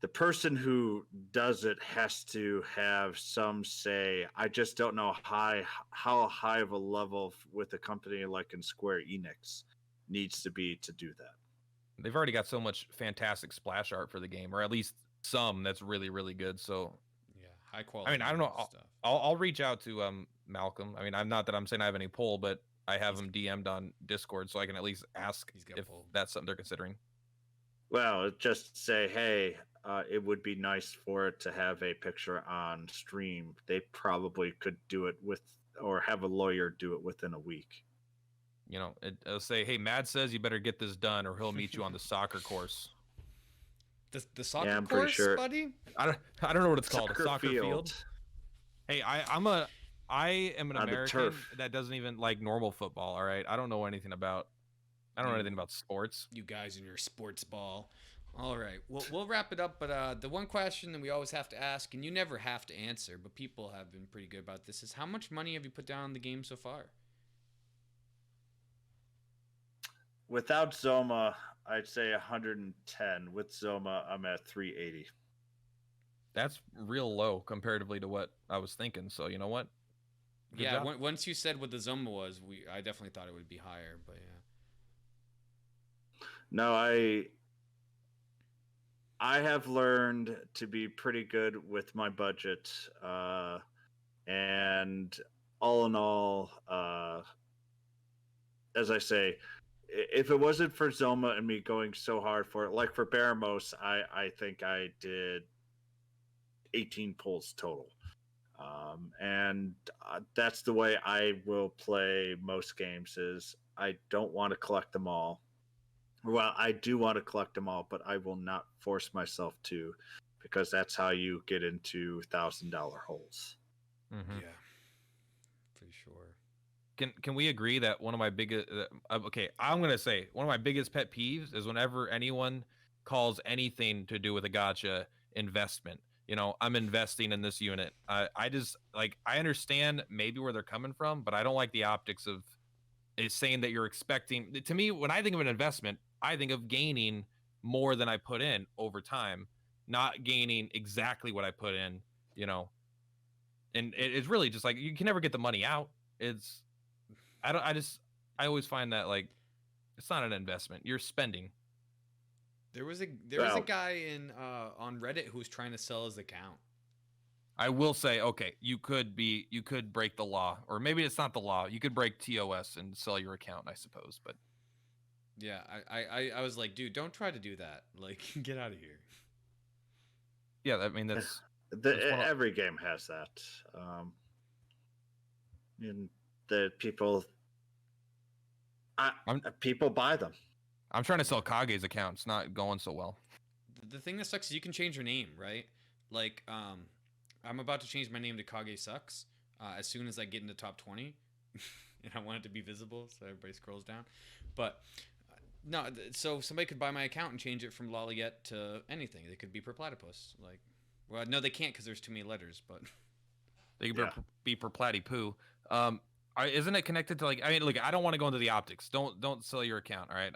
The person who does it has to have some say. I just don't know how high of a level with a company like in Square Enix needs to be to do that. They've already got so much fantastic splash art for the game, or at least some that's really, really good. So yeah, high quality. I mean, I don't know. I'll reach out to Malcolm. I mean, I'm not that I'm saying I have any pull, but I have him DM'd on Discord, so I can at least ask if that's something they're considering. Well, just say, hey, it would be nice for it to have a picture on stream. They probably could do it or have a lawyer do it within a week. It'll say, hey, Mad says you better get this done, or he'll meet you on the soccer course. The soccer course, sure. Buddy? I don't know what it's called. A soccer field. Hey, I am an American that doesn't even like normal football. All right, I don't know anything about I don't know anything about sports. You guys and your sports ball. All right, we'll wrap it up. But the one question that we always have to ask, and you never have to answer, but people have been pretty good about this, is how much money have you put down on the game so far? Without Zoma, I'd say 110. With Zoma, I'm at 380. That's real low comparatively to what I was thinking. So you know what? Good Yeah, job. once you said what the Zoma was, I definitely thought it would be higher. But yeah. No, I have learned to be pretty good with my budget, and all in all, as I say, if it wasn't for Zoma and me going so hard for it, like for Baramos, I think I did 18 pulls total. And that's the way I will play most games. Is I don't want to collect them all. Well, I do want to collect them all, but I will not force myself to, because that's how you get into $1,000 holes. Mm-hmm. Yeah, for sure. Can we agree that one of my biggest okay, I'm gonna say one of my biggest pet peeves is whenever anyone calls anything to do with a gacha investment. You know, I'm investing in this unit. I just like I understand maybe where they're coming from, but I don't like the optics of is saying that you're expecting. To me, when I think of an investment, I think of gaining more than I put in over time, not gaining exactly what I put in. You know, and it's really just like you can never get the money out. It's I always find that like it's not an investment. You're spending. There was a guy in on Reddit who was trying to sell his account. I will say, okay, you could break the law, or maybe it's not the law. You could break TOS and sell your account, I suppose. But yeah, I was like, dude, don't try to do that. Like, get out of here. yeah, I mean that's Every game has that. And the people, people buy them. I'm trying to sell Kage's account. It's not going so well. The thing that sucks is you can change your name, right? Like, I'm about to change my name to Kage Sucks as soon as I get into top 20, and I want it to be visible so everybody scrolls down. But no, so somebody could buy my account and change it from Lollygett to anything. They could be per platypus. Like, well, no, they can't because there's too many letters. But they could be per platypoo. Isn't it connected to like? I mean, look, I don't want to go into the optics. Don't sell your account. All right,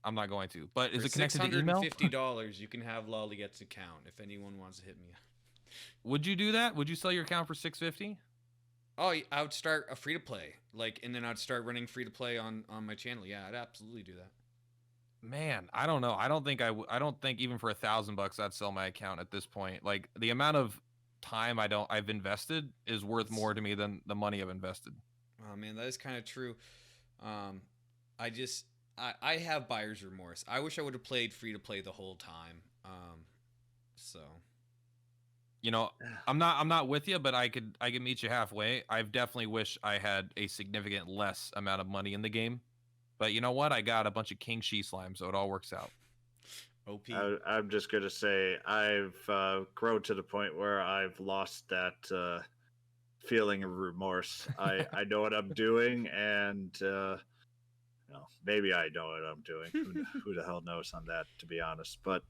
I'm not going to. But is it connected to email? $650, you can have Lollygett's account if anyone wants to hit me up. Would you do that? Would you sell your account for $650? Oh, I would start a free to play, and then I'd start running free to play on my channel. Yeah, I'd absolutely do that. Man, I don't know. I don't think I don't think even for $1,000 I'd sell my account at this point. Like the amount of time I've invested is worth more to me than the money I've invested. Oh man, that is kind of true. I have buyer's remorse. I wish I would have played free to play the whole time. So you know, I'm not with you, but I could meet you halfway. I definitely wish I had a significant less amount of money in the game. But you know what? I got a bunch of King Shi slime, so it all works out. OP. I'm just gonna say I've grown to the point where I've lost that feeling of remorse. I know what I'm doing, and maybe I know what I'm doing. Who the hell knows on that, to be honest? But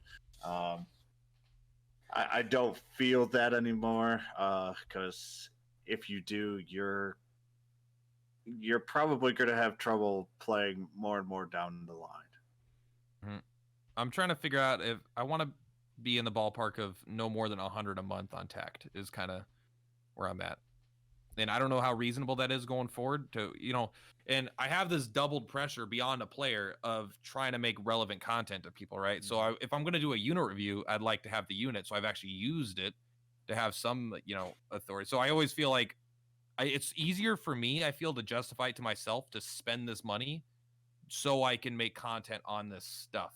I don't feel that anymore, because if you do, you're probably going to have trouble playing more and more down the line. Mm-hmm. I'm trying to figure out if I want to be in the ballpark of no more than 100 a month on Tact is kind of where I'm at. And I don't know how reasonable that is going forward to, and I have this doubled pressure beyond a player of trying to make relevant content to people, right? Mm-hmm. So if I'm going to do a unit review, I'd like to have the unit. So I've actually used it to have some, authority. So I always feel like it's easier for me, I feel, to justify it to myself to spend this money so I can make content on this stuff.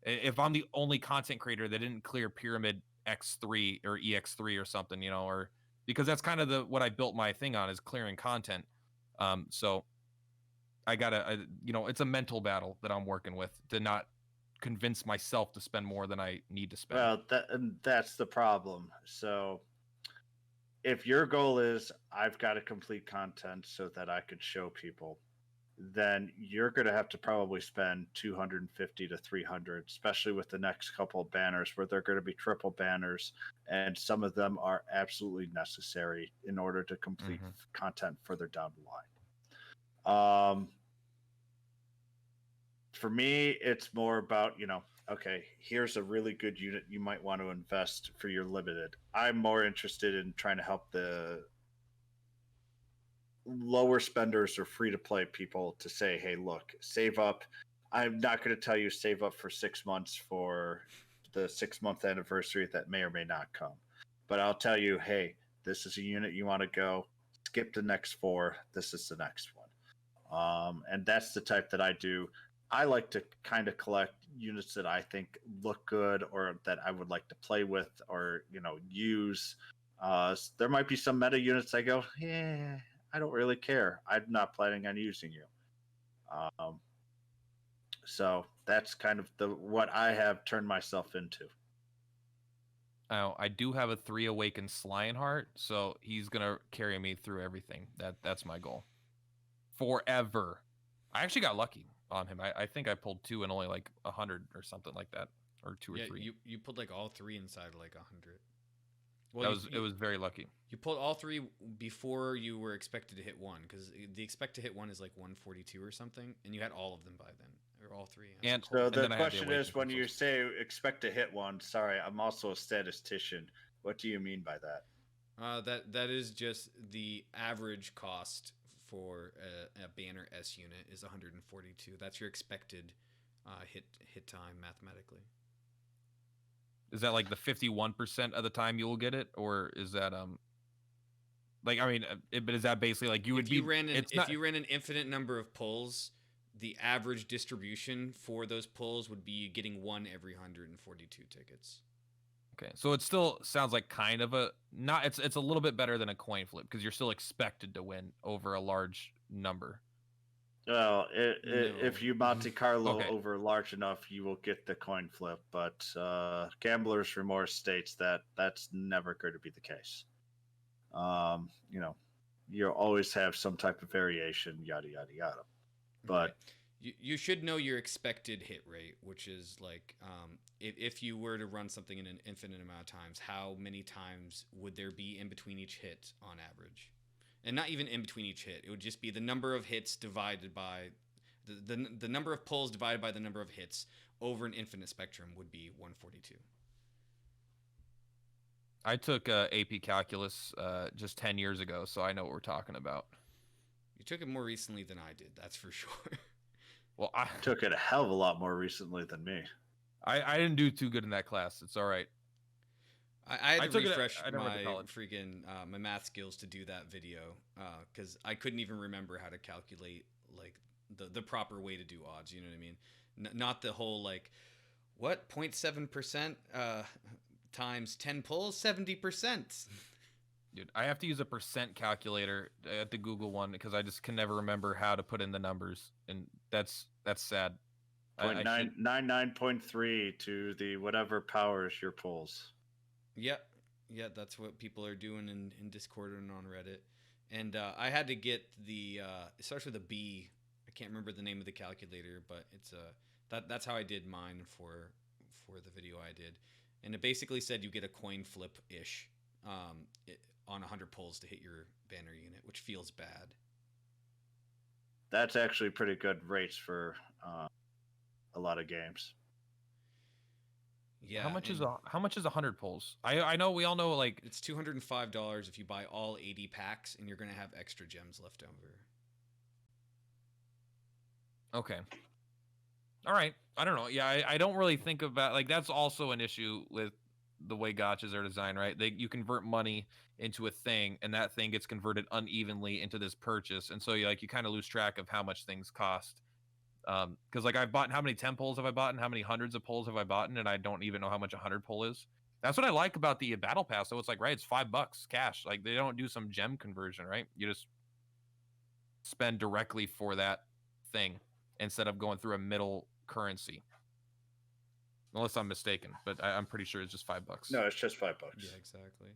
If I'm the only content creator that didn't clear Pyramid X3 or EX3 or something, or because that's kind of what I built my thing on is clearing content. So I gotta, it's a mental battle that I'm working with to not convince myself to spend more than I need to spend. Well, that's the problem. So if your goal is I've got to complete content so that I could show people, then you're going to have to probably spend 250 to 300, especially with the next couple of banners where they're going to be triple banners, and some of them are absolutely necessary in order to complete content further down the line. For me, it's more about, okay, here's a really good unit you might want to invest for your limited. I'm more interested in trying to help the lower spenders or free to play people to say, hey, look, save up. I'm not going to tell you save up for 6 months for the 6-month anniversary that may or may not come. But I'll tell you, hey, this is a unit you want to go. Skip the next 4. This is the next one. And that's the type that I do. I like to kind of collect units that I think look good or that I would like to play with or, use. There might be some meta units I go, yeah, I don't really care. I'm not planning on using you. So that's kind of what I have turned myself into. I do have a 3 Awakened Lionheart, so he's gonna carry me through everything. That's my goal. Forever. I actually got lucky on him. I think I pulled 2 and only like 100 or something like that, or 2 or 3. You pulled like all 3 inside of like 100. Well, it was very lucky. You pulled all 3 before you were expected to hit 1, because the expect to hit 1 is like 142 or something, and you had all of them by then, or all 3. And so the question is, when you say expect to hit 1, sorry, I'm also a statistician. What do you mean by that? That is just the average cost for a banner S unit is 142. That's your expected hit time mathematically. Is that like the 51% of the time you will get it, or is that like, I mean, but is that basically like if you ran an infinite number of pulls, the average distribution for those pulls would be getting 1 every 142 tickets. Okay, so it still sounds like kind of it's a little bit better than a coin flip because you're still expected to win over a large number. Well, if you Monte Carlo over large enough, you will get the coin flip. But Gambler's Remorse states that that's never going to be the case. You'll always have some type of variation, yada, yada, yada. But you should know your expected hit rate, which is like if you were to run something in an infinite amount of times, how many times would there be in between each hit on average? And not even in between each hit. It would just be the number of hits divided by the number of pulls divided by the number of hits over an infinite spectrum would be 142. I took AP Calculus just 10 years ago, so I know what we're talking about. You took it more recently than I did, that's for sure. Well, I took it a hell of a lot more recently than me. I didn't do too good in that class. It's all right. I had to refresh my freaking my math skills to do that video because I couldn't even remember how to calculate like the proper way to do odds. You know what I mean? Not the whole like what 0.7% times 10 pulls 70%. Dude, I have to use a percent calculator at the Google one because I just can never remember how to put in the numbers, and that's sad. 99.3 to the whatever powers your pulls. Yeah, that's what people are doing in Discord and on Reddit. And I had to get the it starts with a B. I can't remember the name of the calculator, but it's that's how I did mine for the video I did. And it basically said you get a coin flip ish on 100 pulls to hit your banner unit, which feels bad. That's actually pretty good rates for a lot of games. Yeah. How much is 100 pulls? I know we all know like it's $205 if you buy all 80 packs, and you're gonna have extra gems left over. Okay. All right. I don't know. Yeah, I don't really think about like that's also an issue with the way gachas are designed, right? You convert money into a thing, and that thing gets converted unevenly into this purchase, and so you kind of lose track of how much things cost. Because like I've bought, how many 10 pulls have I bought, and how many hundreds of pulls have I bought, and I don't even know how much a 100 pull is. That's what I like about the battle pass. So it's like, right, it's $5 cash. Like they don't do some gem conversion, right? You just spend directly for that thing instead of going through a middle currency. Unless I'm mistaken, but I'm pretty sure it's just $5. No, it's just $5. Yeah, exactly.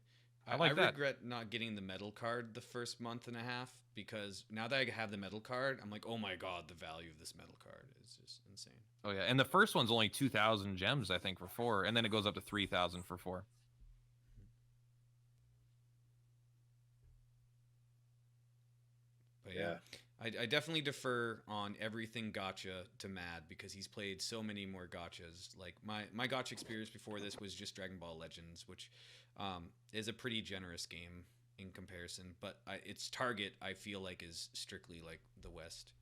I like that. regret not getting the metal card the first month and a half, because now that I have the metal card, I'm like, oh my god, the value of this metal card is just insane. Oh yeah, and the first one's only 2,000 gems, I think, for 4, and then it goes up to 3,000 for 4. But yeah, I definitely defer on everything Gacha to Mad, because he's played so many more Gachas. Like my Gacha experience before this was just Dragon Ball Legends, which is a pretty generous game in comparison. But its target, I feel like, is strictly like the West,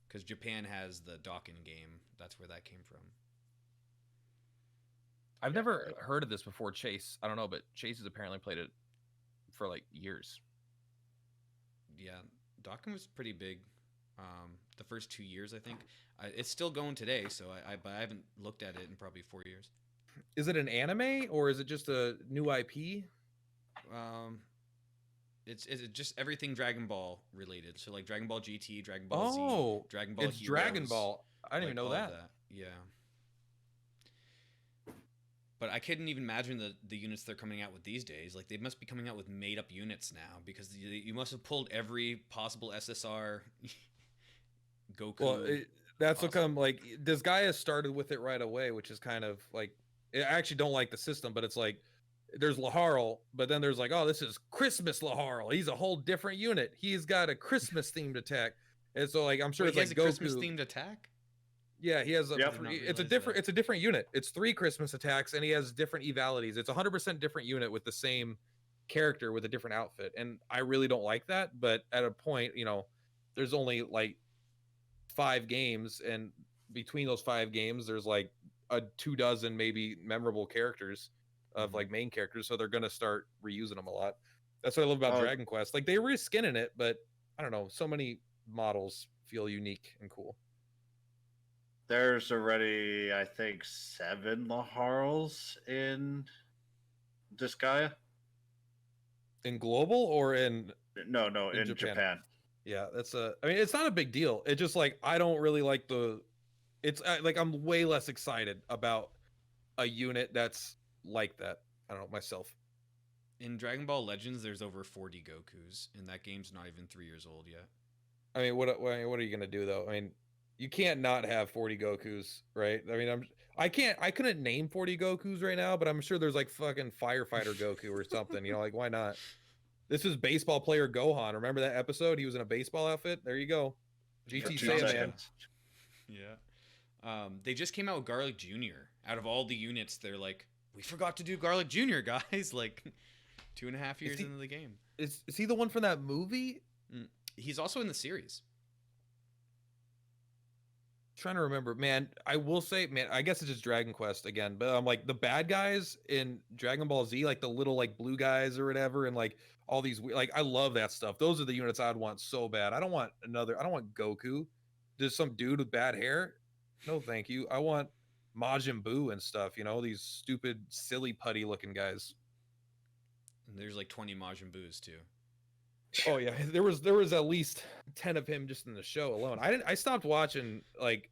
because Japan has the Dokkan game. That's where that came from. I've never heard of this before, Chase. I don't know, but Chase has apparently played it for like years. Yeah, Dokkan was pretty big the first 2 years, I think. It's still going today, so but I haven't looked at it in probably 4 years. Is it an anime or is it just a new IP? It's just everything Dragon Ball related. So like Dragon Ball GT, Dragon Ball Z, Dragon Ball it's Heroes, Dragon Ball. I didn't even know all that. of Yeah. But I couldn't even imagine the units they're coming out with these days. Like, they must be coming out with made up units now, because you must have pulled every possible SSR Goku. Well, that's what come like Disgaea started with it right away, which is kind of like, I actually don't like the system, but it's like there's Laharl, but then there's like, oh, this is Christmas Laharl. He's a whole different unit. He's got a Christmas themed attack, and so like I'm sure Wait, it's he like has a Goku. Christmas themed attack. Yeah, he has a. Yep. It's a different unit. It's 3 Christmas attacks, and he has different evalities. It's 100% different unit with the same character with a different outfit, and I really don't like that. But at a point, there's only like 5 games, and between those 5 games, there's like a 24 maybe memorable characters of like main characters, so they're gonna start reusing them a lot. That's what I love about Dragon Quest. Like, they were skinning it, but I don't know. So many models feel unique and cool. There's already, I think, 7 Laharls in Disgaea. In global or in No, in Japan. Yeah, I mean, it's not a big deal. It's just like, I don't really like it's like, I'm way less excited about a unit that's like that. I don't know, myself. In Dragon Ball Legends, there's over 40 Gokus, and that game's not even 3 years old yet. I mean, what are you gonna do though? I mean, you can't not have 40 Gokus, right? I mean, I couldn't name 40 Gokus right now, but I'm sure there's like fucking firefighter Goku or something. Like, why not? This is baseball player Gohan. Remember that episode? He was in a baseball outfit. There you go. GT Saiyaman. Yeah. They just came out with Garlic Jr. Out of all the units, they're like, we forgot to do Garlic Jr., guys. Like, 2.5 years into the game. Is he the one from that movie? He's also in the series. Trying to remember, man. I will say, man, I guess it's just Dragon Quest again, but I'm like, the bad guys in Dragon Ball Z, like the little like blue guys or whatever, and like all these, like, I love that stuff. Those are the units I'd want so bad. I don't want Goku, just some dude with bad hair. No, thank you. I want Majin Buu and stuff. These stupid, silly, putty looking guys. And there's like 20 Majin Buus too. Oh yeah, there was at least 10 of him just in the show alone. I stopped watching like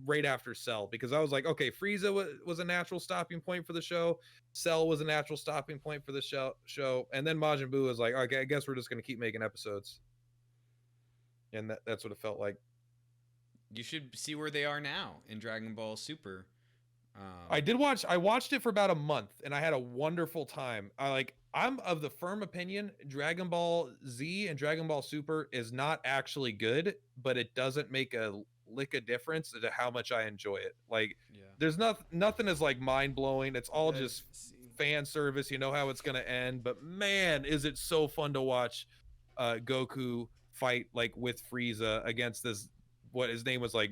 right after Cell, because I was like, okay, Frieza was a natural stopping point for the show. Cell was a natural stopping point for the show, and then Majin Buu was like, okay, I guess we're just gonna keep making episodes. And that's what it felt like. You should see where they are now in Dragon Ball Super. I watched it for about a month, and I had a wonderful time. I'm of the firm opinion Dragon Ball Z and Dragon Ball Super is not actually good, but it doesn't make a lick of difference to how much I enjoy it. Like, there's nothing is like mind blowing. It's all just fan service. You know how it's gonna end, but man, is it so fun to watch Goku fight like with Frieza against this, what his name was, like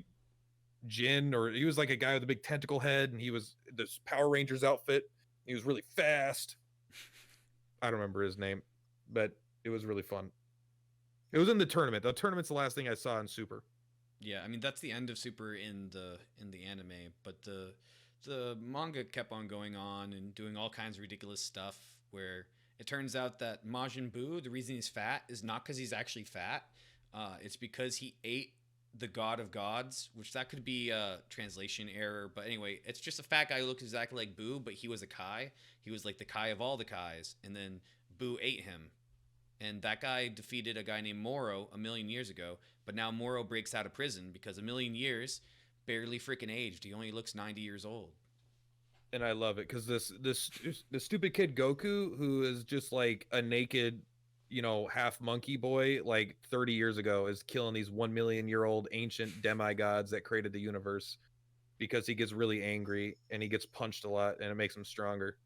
Jin, or he was like a guy with a big tentacle head, and he was this Power Rangers outfit. He was really fast. I don't remember his name, but it was really fun. It was in the tournament. The tournament's the last thing I saw in Super. Yeah, I mean, that's the end of Super in the anime, but the manga kept on going on and doing all kinds of ridiculous stuff, where it turns out that Majin Buu, the reason he's fat is not because he's actually fat. It's because he ate the God of Gods, which that could be a translation error, but anyway, it's just a fat guy who looks exactly like Boo, but he was a Kai. He was like the Kai of all the Kais, and then Boo ate him. And that guy defeated a guy named Moro a million years ago, but now Moro breaks out of prison because a million years barely freaking aged. He only looks 90 years old. And I love it because this stupid kid Goku, who is just like a naked, half monkey boy, like 30 years ago, is killing these 1 million-year-old ancient demigods that created the universe because he gets really angry and he gets punched a lot and it makes him stronger.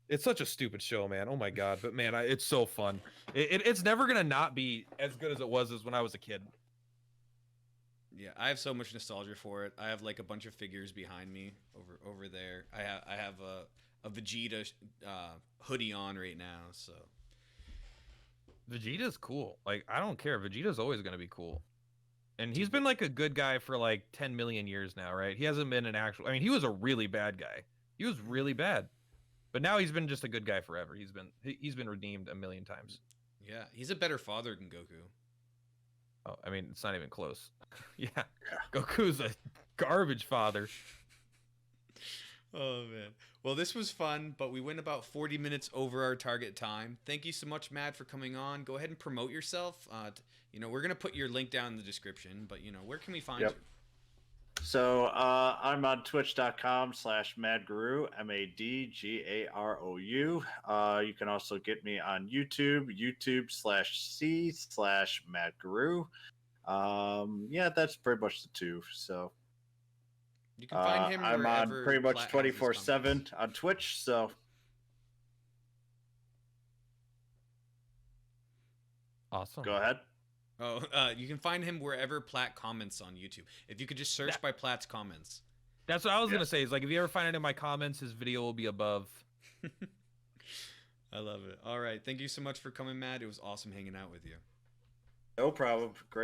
It's such a stupid show, man. Oh my god, but man, it's so fun. It's never gonna not be as good as it was when I was a kid. Yeah, I have so much nostalgia for it. I have like a bunch of figures behind me over there. I have a Vegeta hoodie on right now, so Vegeta's cool. Like, I don't care. Vegeta's always gonna be cool. And he's been like a good guy for like 10 million years now, right? He hasn't been an actual. I mean, he was a really bad guy. He was really bad. But now he's been just a good guy forever. He's been redeemed a million times. Yeah, he's a better father than Goku. Oh, I mean, it's not even close. Yeah, Goku's a garbage father. Oh man. Well, this was fun, but we went about 40 minutes over our target time. Thank you so much, Matt, for coming on. Go ahead and promote yourself. We're gonna put your link down in the description, but where can we find you? So I'm on twitch.com/Madgarou, MADGAROU. You can also get me on YouTube, YouTube/C/Madgarou. Yeah, that's pretty much the two. So you can find him. I'm on pretty much 24/7 on Twitch. So awesome. Go ahead. Oh, you can find him wherever Platt comments on YouTube. If you could just search by Platt's comments. That's what I was gonna say. Is like if you ever find it in my comments, his video will be above. I love it. All right, thank you so much for coming, Matt. It was awesome hanging out with you. No problem. Great.